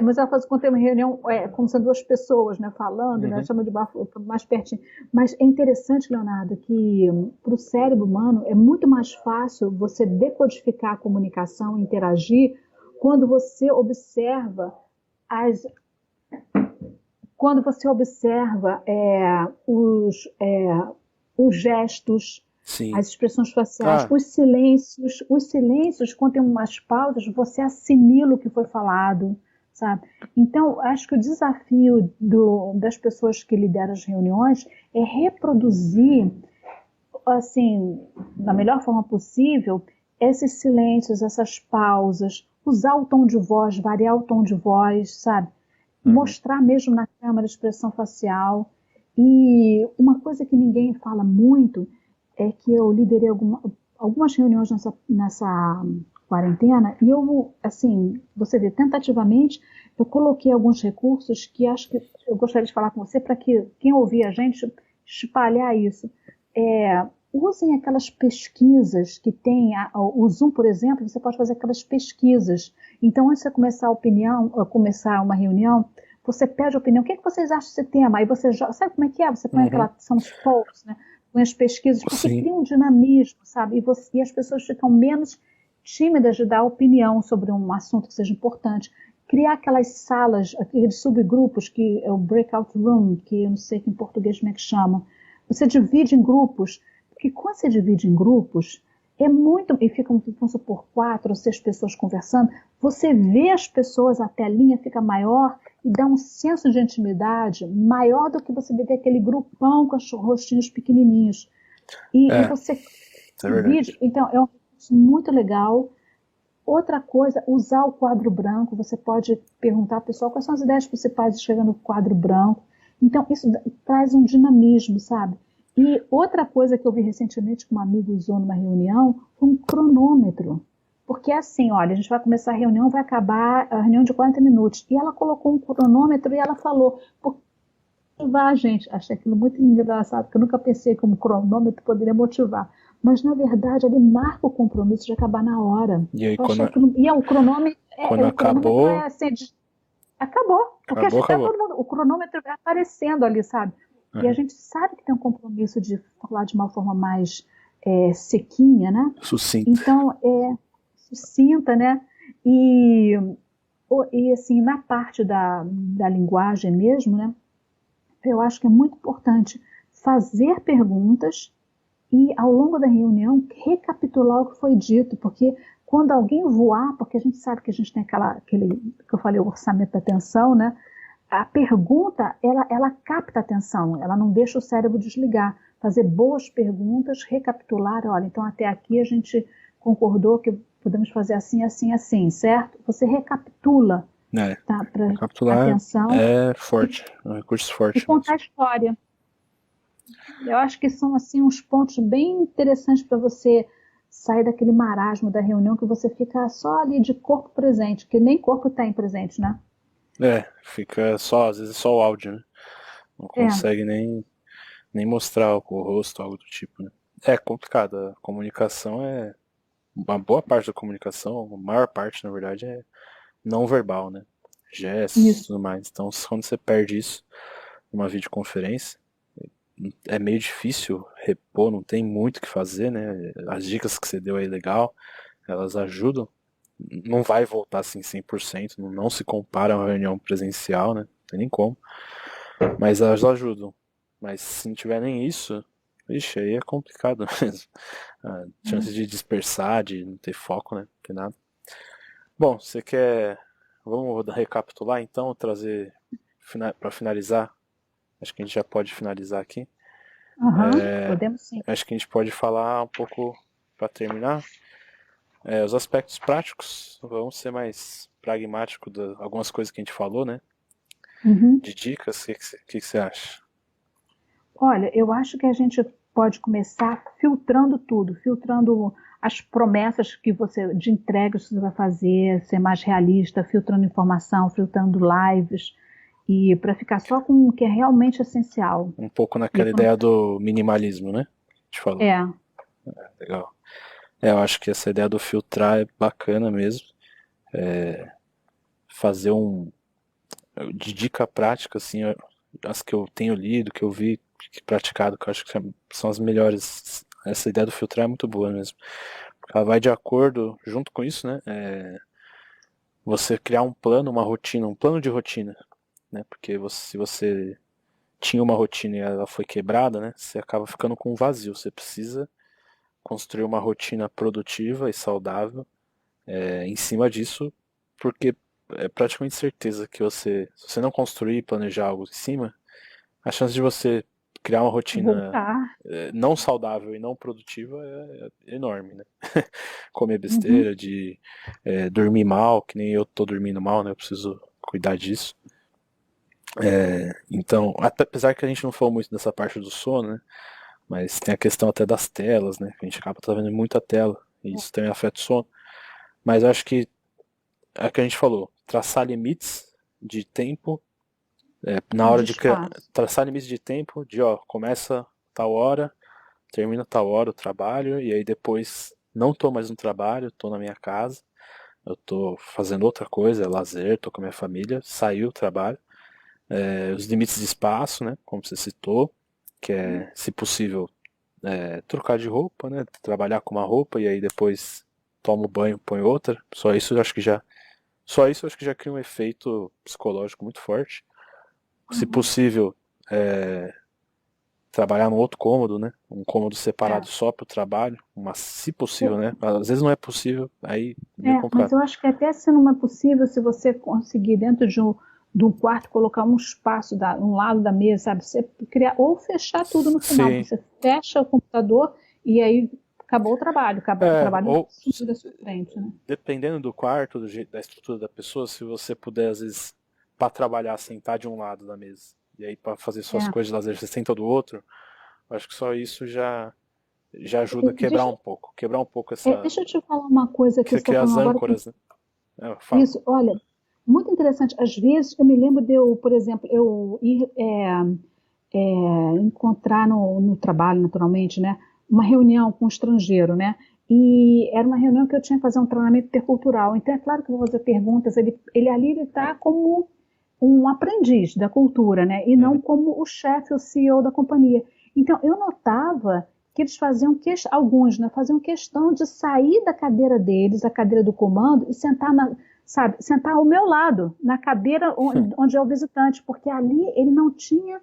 mas ela faz quando tem uma reunião, como são duas pessoas, né, falando, né, chama de bafo mais pertinho. Mas é interessante, Leonardo, que para o cérebro humano é muito mais fácil você decodificar a comunicação, interagir, quando você observa as, quando você observa os gestos, Sim. as expressões faciais, os silêncios, quando tem umas pausas, você assimila o que foi falado, sabe? Então, acho que o desafio das pessoas que lideram as reuniões é reproduzir, assim, da melhor forma possível, esses silêncios, essas pausas, usar o tom de voz, variar o tom de voz, sabe? Mostrar mesmo na câmera a expressão facial. E uma coisa que ninguém fala muito é que eu liderei algumas reuniões nessa quarentena e eu, assim, você vê, tentativamente, Eu coloquei alguns recursos que acho que eu gostaria de falar com você para que quem ouvir a gente espalhar isso. Usem aquelas pesquisas que tem, o Zoom, por exemplo, você pode fazer aquelas pesquisas. Então, antes de você começar uma reunião, você pede a opinião, o que vocês acham desse tema? Aí você sabe como é que é? Você põe são os polls, né? Põe as pesquisas, porque Sim. cria um dinamismo, sabe? E as pessoas ficam menos tímidas de dar opinião sobre um assunto que seja importante. Criar aquelas salas, aqueles subgrupos, que é o breakout room, que eu não sei em português como é que chamam. Você divide em grupos, porque quando você divide em grupos, e ficam, vamos supor, 4 ou 6 pessoas conversando, você vê as pessoas, a telinha fica maior e dá um senso de intimidade maior do que você ver aquele grupão com os rostinhos pequenininhos. E você divide, então é um recurso muito legal. Outra coisa, usar o quadro branco, você pode perguntar ao pessoal quais são as ideias principais de chegar no quadro branco. Então, isso traz um dinamismo, sabe? E outra coisa que eu vi recentemente que um amigo usou numa reunião foi um cronômetro. Porque é assim, olha, a gente vai começar a reunião, vai acabar a reunião de 40 minutos. E ela colocou um cronômetro e ela falou, motivar, gente. Achei aquilo muito engraçado, porque eu nunca pensei que um cronômetro poderia motivar. Mas, na verdade, ele marca o compromisso de acabar na hora. E aí, o cronômetro, quando acabou, é assim, acabou. Porque acabou. Todo mundo, o cronômetro vai aparecendo ali, sabe? E a gente sabe que tem um compromisso de falar de uma forma mais sequinha, né? Sucinta. Então, sucinta, né? E assim, na parte da linguagem mesmo, né? Eu acho que é muito importante fazer perguntas e, ao longo da reunião, recapitular o que foi dito, porque quando alguém voar, porque a gente sabe que a gente tem aquele que eu falei, o orçamento da atenção, né? A pergunta, ela capta a atenção, ela não deixa o cérebro desligar. Fazer boas perguntas, recapitular, olha, então até aqui a gente concordou que podemos fazer assim, assim, assim, certo? Você recapitula. Tá, para recapitular atenção, é forte, é um recurso forte. E contar a história. Eu acho que são assim uns pontos bem interessantes para você sair daquele marasmo da reunião que você fica só ali de corpo presente, que nem corpo tem presente, né? Fica só, às vezes só o áudio, né? Não consegue nem mostrar o rosto, algo do tipo, né? É complicado, a comunicação uma boa parte da comunicação, a maior parte, na verdade, é não verbal, né? Gestos e tudo mais. Então, quando você perde isso numa videoconferência, é meio difícil repor, não tem muito o que fazer, né? As dicas que você deu aí, legal, elas ajudam. Não vai voltar assim 100%, não se compara a uma reunião presencial, né? Não tem nem como. Mas elas ajudam. Mas se não tiver nem isso, ixi, aí é complicado mesmo. A chance de dispersar, de não ter foco, né? Não tem nada. Bom, você quer... Vamos recapitular então, trazer para finalizar. Acho que a gente já pode finalizar aqui. Podemos sim. Acho que a gente pode falar um pouco para terminar. Os aspectos práticos, vamos ser mais pragmático de algumas coisas que a gente falou, né? De dicas, o que você acha? Olha, eu acho que a gente pode começar filtrando tudo, filtrando as promessas de entregas que você vai fazer, ser mais realista, filtrando informação, filtrando lives, e para ficar só com o que é realmente essencial. Um pouco naquela ideia do minimalismo, né? A gente falou. Legal. Eu acho que essa ideia do filtrar é bacana mesmo. Fazer de dica prática, assim, as que eu tenho lido, que eu vi praticado, que eu acho que são as melhores. Essa ideia do filtrar é muito boa mesmo. Ela vai de acordo, junto com isso, né? Você criar um plano, uma rotina, um plano de rotina, né? Porque se você tinha uma rotina e ela foi quebrada, né? Você acaba ficando com um vazio. Você precisa construir uma rotina produtiva e saudável em cima disso, porque é praticamente certeza que se você não construir e planejar algo em cima, a chance de você criar uma rotina não saudável e não produtiva é enorme, né? Comer besteira, de dormir mal, que nem eu tô dormindo mal, né? Eu preciso cuidar disso. Então, apesar que a gente não falou muito dessa parte do sono, né? Mas tem a questão até das telas, né? A gente acaba vendo muita tela, e isso também afeta o sono. Mas eu acho que é o que a gente falou, traçar limites de tempo, na hora De de espaço. traçar limites de tempo, de ó, começa tal hora, termina tal hora o trabalho, e aí depois não tô mais no trabalho, tô na minha casa, eu tô fazendo outra coisa, é lazer, tô com a minha família, saiu o trabalho. Os limites de espaço, né, como você citou, que é, se possível, trocar de roupa, né, trabalhar com uma roupa e aí depois toma o banho, põe outra. Só isso eu acho que já cria um efeito psicológico muito forte. Se Uhum. possível, trabalhar no outro cômodo, né, um cômodo É. separado só para o trabalho, mas se possível, né, às vezes não é possível, aí é meio Mas complicado. eu acho que até se não é possível, se você conseguir dentro de um quarto colocar um espaço, um lado da mesa, sabe? Você criar, ou fechar tudo no final. Sim, Você fecha o computador e aí acabou o trabalho, acabou o trabalho ou sumiu da sua frente, né? dependendo do quarto, do jeito, da estrutura da pessoa, se você puder, às vezes, para trabalhar, sentar de um lado da mesa, e aí para fazer suas É. coisas de lazer, você senta do outro, eu acho que só isso já ajuda a Deixa, quebrar um pouco essa, deixa eu te falar uma coisa que que você você está cria as falando agora. âncoras, né? Fala. Isso, olha, muito interessante. Às vezes eu me lembro de eu, por exemplo, eu ir encontrar no trabalho, naturalmente, né, uma reunião com um estrangeiro, né, e era uma reunião que eu tinha que fazer um treinamento intercultural. Então é claro que eu vou fazer perguntas. Ele ali ele está como um aprendiz da cultura, né, e Uhum. não como o chefe, o CEO da companhia. Então eu notava que eles faziam alguns, né, faziam questão de sair da cadeira deles, a cadeira do comando, e sentar sabe, sentar ao meu lado, na cadeira onde é o visitante, porque ali ele não tinha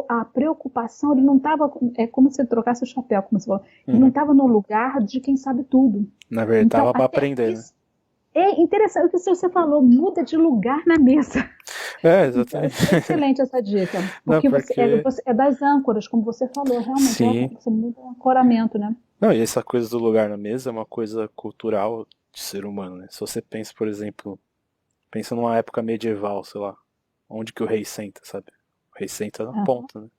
a preocupação, ele não estava, é como se ele trocasse o chapéu, como você falou, ele não Uhum. estava no lugar de quem sabe tudo. Na verdade, Então, tava para até aprender, né? isso é interessante o que você falou, muda de lugar na mesa. Então, Exatamente. é excelente essa dica, Não, porque porque você é das âncoras, como você falou, realmente, sim. você muda o ancoramento, né? Não, e essa coisa do lugar na mesa é uma coisa cultural de ser humano, né? Se você pensa, por exemplo, pensa numa época medieval, sei lá, onde que o rei senta, sabe? O rei senta na Uhum. ponta, né?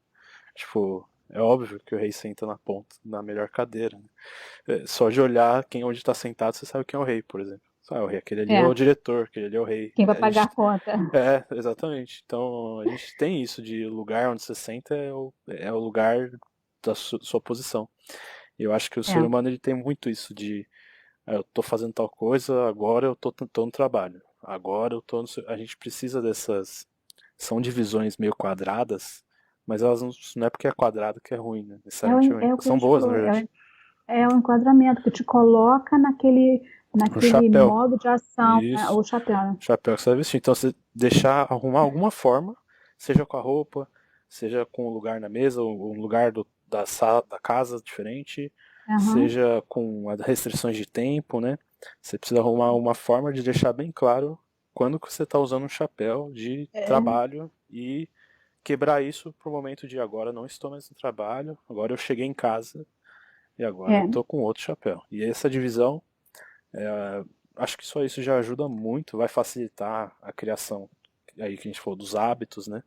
Tipo, é óbvio que o rei senta na ponta, na melhor cadeira, né? Só de olhar onde está sentado, você sabe quem é o rei, por exemplo. Ah, o rei, aquele ali é É, o diretor, aquele ali é o rei. quem vai pagar a conta? Exatamente. Então a gente tem isso de lugar onde você senta é o lugar da sua posição. E eu acho que o ser É, humano ele tem muito isso de eu tô fazendo tal coisa, agora eu tô no trabalho. Agora eu tô no. A gente precisa dessas. São divisões meio quadradas, mas elas não é porque é quadrado que é ruim, né? Necessariamente é ruim. é o que a São gente boas, na falou, verdade. é o enquadramento que te coloca O naquele chapéu. modo de ação, né? Isso. O chapéu, né? Chapéu que você vai vestir. Então você deixar arrumar alguma forma, seja com a roupa, seja com o lugar na mesa, ou um lugar da sala, da casa diferente, Aham. seja com as restrições de tempo, né? Você precisa arrumar uma forma de deixar bem claro quando que você está usando um chapéu de É, trabalho e quebrar isso pro momento de agora não estou mais no trabalho, agora eu cheguei em casa e agora eu é, tô com outro chapéu. E essa divisão, acho que só isso já ajuda muito, vai facilitar a criação aí que a gente falou dos hábitos, né?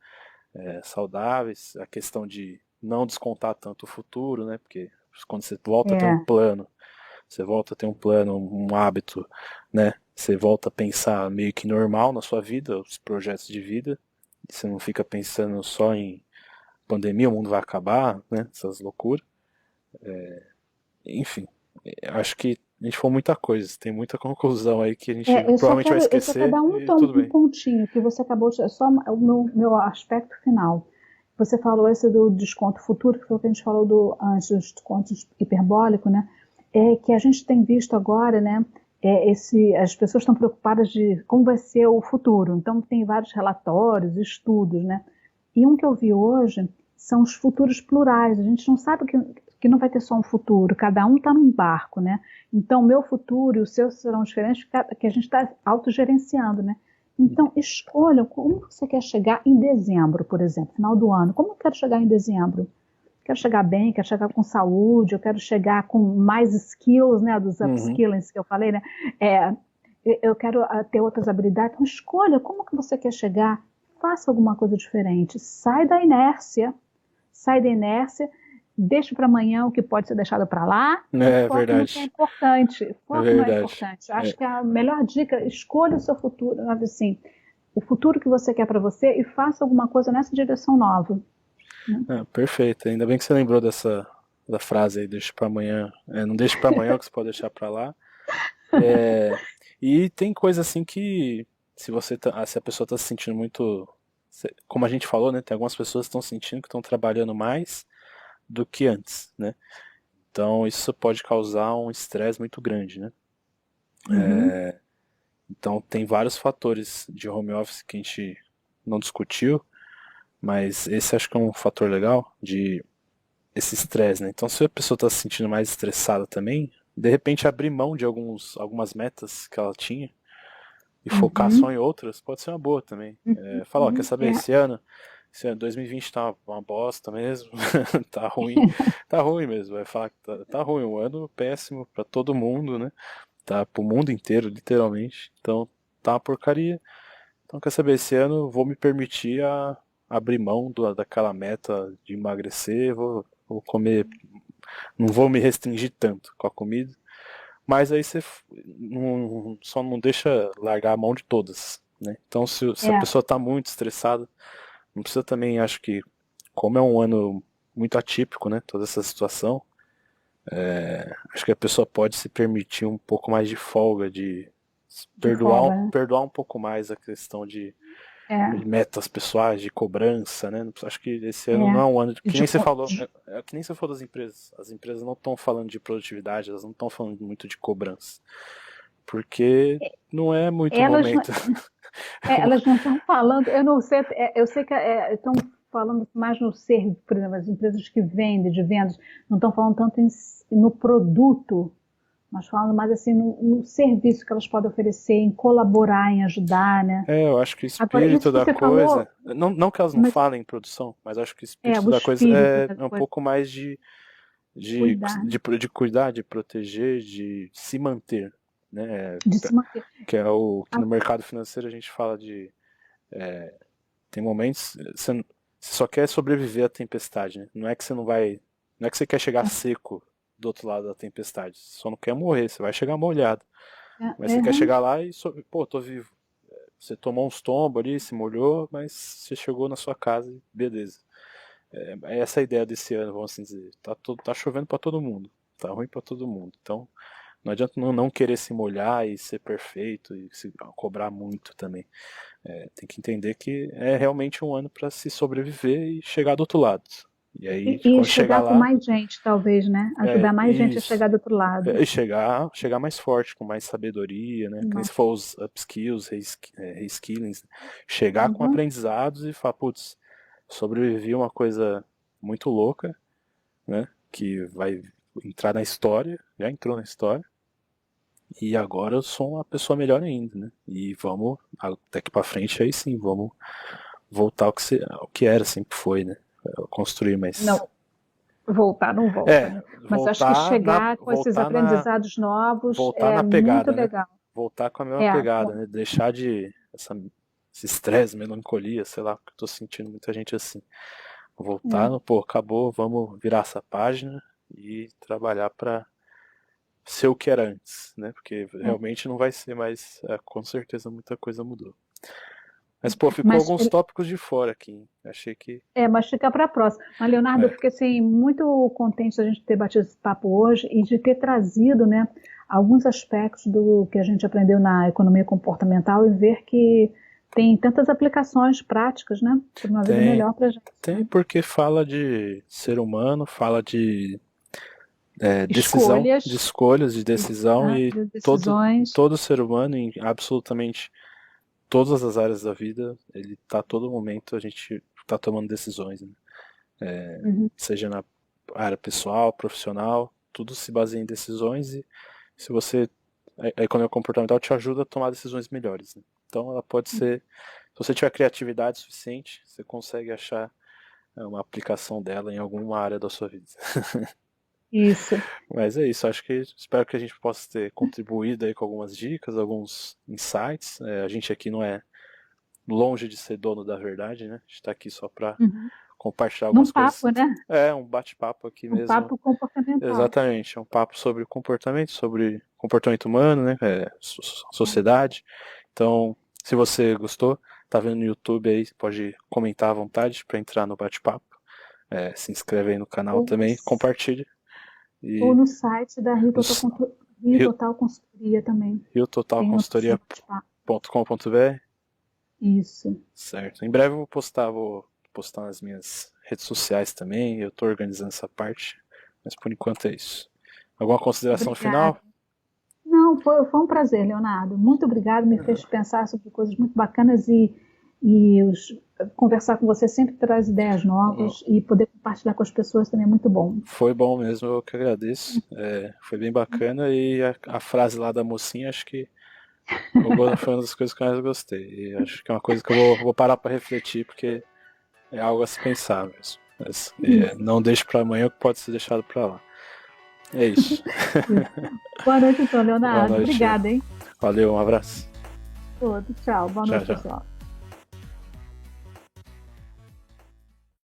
Saudáveis, a questão de não descontar tanto o futuro, né? Porque quando você volta a ter um é, plano, você volta a ter um plano, um hábito, né? Você volta a pensar meio que normal na sua vida, os projetos de vida. Você não fica pensando só em pandemia, o mundo vai acabar, né? Essas loucuras. Enfim, acho que a gente falou muita coisa, tem muita conclusão aí que a gente provavelmente vai eu só quero esquecer dar e tudo um bem. pontinho que você acabou de, só o meu aspecto final. Você falou esse do desconto futuro, que foi o que a gente falou antes dos descontos hiperbólicos, né? É que a gente tem visto agora, né? As pessoas estão preocupadas de como vai ser o futuro. Então tem vários relatórios, estudos, né? E um que eu vi hoje são os futuros plurais. A gente não sabe que não vai ter só um futuro, cada um está num barco, né? Então, o meu futuro e o seu serão diferentes, que a gente está autogerenciando, né? Então, escolha como você quer chegar em dezembro, por exemplo, final do ano. Como eu quero chegar em dezembro? Quero chegar bem, quero chegar com saúde, eu quero chegar com mais skills, né? Dos Uhum. upskillings que eu falei, né? É, eu quero ter outras habilidades. Então, escolha como que você quer chegar. Faça alguma coisa diferente. Sai da inércia, deixe para amanhã o que pode ser deixado para lá e É foque no que é verdade, importante. é Foque no que é verdade. importante. Acho que a melhor dica, escolha o seu futuro, assim, o futuro que você quer para você e faça alguma coisa nessa direção nova. Né? Perfeito. Ainda bem que você lembrou da frase aí, deixa pra amanhã. Não deixe pra amanhã o que você pode deixar pra lá. E tem coisa assim que se a pessoa tá se sentindo muito, como a gente falou, né, tem algumas pessoas que estão sentindo que estão trabalhando mais do que antes, né? Então isso pode causar um estresse muito grande, né? Uhum. Então tem vários fatores de home office que a gente não discutiu, mas esse acho que é um fator legal de esse estresse, né? Então se a pessoa está se sentindo mais estressada também, de repente abrir mão de algumas metas que ela tinha e focar só Uhum. em outras pode ser uma boa também. Uhum. Falar, ó, quer saber, É, esse ano 2020 tá uma bosta mesmo, tá ruim mesmo, vai falar que tá ruim, um ano péssimo pra todo mundo, né? Tá pro mundo inteiro, literalmente. Então, tá uma porcaria. Então, quer saber, esse ano eu vou me permitir a abrir mão daquela meta de emagrecer, vou comer, não vou me restringir tanto com a comida. Mas aí você só não deixa largar a mão de todas, né? Então, se a é, pessoa está muito estressada, não precisa também, acho que, como é um ano muito atípico, né? Toda essa situação, acho que a pessoa pode se permitir um pouco mais de folga, de de folga, né? perdoar um pouco mais a questão de É, metas pessoais, de cobrança, né? Acho que esse ano não é é. um ano que De, nem você falou, de é que nem você falou das empresas. As empresas não estão falando de produtividade, elas não estão falando muito de cobrança. Porque não é muito o elas, momento. elas não estão falando, eu não sei, eu sei que estão falando mais no ser, por exemplo, as empresas que vendem, de vendas, não estão falando tanto no produto, mas falando mais assim no serviço que elas podem oferecer, em colaborar, em ajudar, né? Eu acho que o Agora, isso espírito que da você falou, coisa. Não que elas não mas falem em produção, mas acho que o espírito o da coisa espírito da é um coisa, pouco mais de, cuidar, né? de cuidar, de proteger, de se manter. Né? De se manter. Que é o que Ah, no mercado financeiro a gente fala de. Tem momentos. Você só quer sobreviver à tempestade, né? Não é que você não vai. Não é que você quer chegar seco do outro lado da tempestade. Você só não quer morrer, você vai chegar molhado. Mas você quer uhum. chegar lá e. Pô, tô vivo. Você tomou uns tombos ali, se molhou, mas você chegou na sua casa e beleza. É essa a ideia desse ano, vamos assim dizer. Tá chovendo pra todo mundo. Tá ruim pra todo mundo. Então, não adianta não querer se molhar e ser perfeito e se cobrar muito também. Tem que entender que é realmente um ano pra se sobreviver e chegar do outro lado. E aí, E quando chegar chegar com lá, mais gente, talvez, né? Ajudar mais gente a isso. chegar do outro lado. E chegar mais forte, com mais sabedoria, né? Que nem se Mas, for os upskills, reskillings, né? Chegar com uhum. aprendizados e falar, putz, sobrevivi a uma coisa muito louca, né? Que vai entrar na história, já entrou na história, e agora eu sou uma pessoa melhor ainda, né? E vamos, daqui pra frente aí sim, vamos voltar ao que era, sempre foi, né? Construir mais. Não, voltar não volta, né? Mas acho que chegar com esses Voltar aprendizados novos voltar é na muito pegada, né? legal. Voltar com a mesma É, pegada, né? Deixar de esse estresse, melancolia, sei lá, porque eu tô sentindo muita gente assim. Voltar é. no, pô, acabou, vamos virar essa página e trabalhar pra ser o que era antes, né? Porque É. realmente não vai ser mais, com certeza muita coisa mudou. Mas, pô, ficou Mas, alguns tópicos de fora aqui, hein? Achei que. mas fica para a próxima. Mas, Leonardo, eu É, fiquei assim, muito contente de a gente ter batido esse papo hoje e de ter trazido, né, alguns aspectos do que a gente aprendeu na economia comportamental e ver que tem tantas aplicações práticas, né, para uma vida tem, melhor para a gente. tem Né? porque fala de ser humano, fala de decisão, de Escolhas, escolhas, de decisão e de todo, decisões. todo ser humano, em absolutamente todas as áreas da vida, ele tá a todo momento, a gente tá tomando decisões, né? Uhum. Seja na área pessoal, profissional, tudo se baseia em decisões e se você a economia comportamental te ajuda a tomar decisões melhores, né? Então ela pode ser, se você tiver criatividade suficiente, você consegue achar uma aplicação dela em alguma área da sua vida. Isso. Mas é isso, acho que espero que a gente possa ter contribuído aí com algumas dicas, alguns insights. A gente aqui não é longe de ser dono da verdade, né? A gente está aqui só para Uhum. compartilhar Num algumas coisas. papo, né? É um bate-papo aqui Um mesmo. papo comportamental. Exatamente, é um papo sobre comportamento humano, né? Sociedade. Então, se você gostou, tá vendo no YouTube aí, pode comentar à vontade para entrar no bate-papo. Se inscreve aí no canal também, compartilha. Ou no site da Rio Total Consultoria também. riototalconsultoria.com.br. Isso. Certo. Em breve eu vou postar nas minhas redes sociais também. Eu tô organizando essa parte. Mas por enquanto é isso. Alguma consideração final? Não, foi um prazer, Leonardo. Muito obrigado. Me fez pensar sobre coisas muito bacanas e conversar com você sempre traz ideias novas e poder compartilhar com as pessoas também é muito bom. Foi bom mesmo, eu que agradeço. Foi bem bacana e a frase lá da mocinha, acho que foi uma das coisas que eu mais gostei. E acho que é uma coisa que eu vou parar para refletir, porque é algo a se pensar mesmo. Mas, não deixe para amanhã o que pode ser deixado para lá. É isso. Boa noite então, Leonardo. Obrigada, hein? Valeu, um abraço. Tchau. Boa noite, pessoal.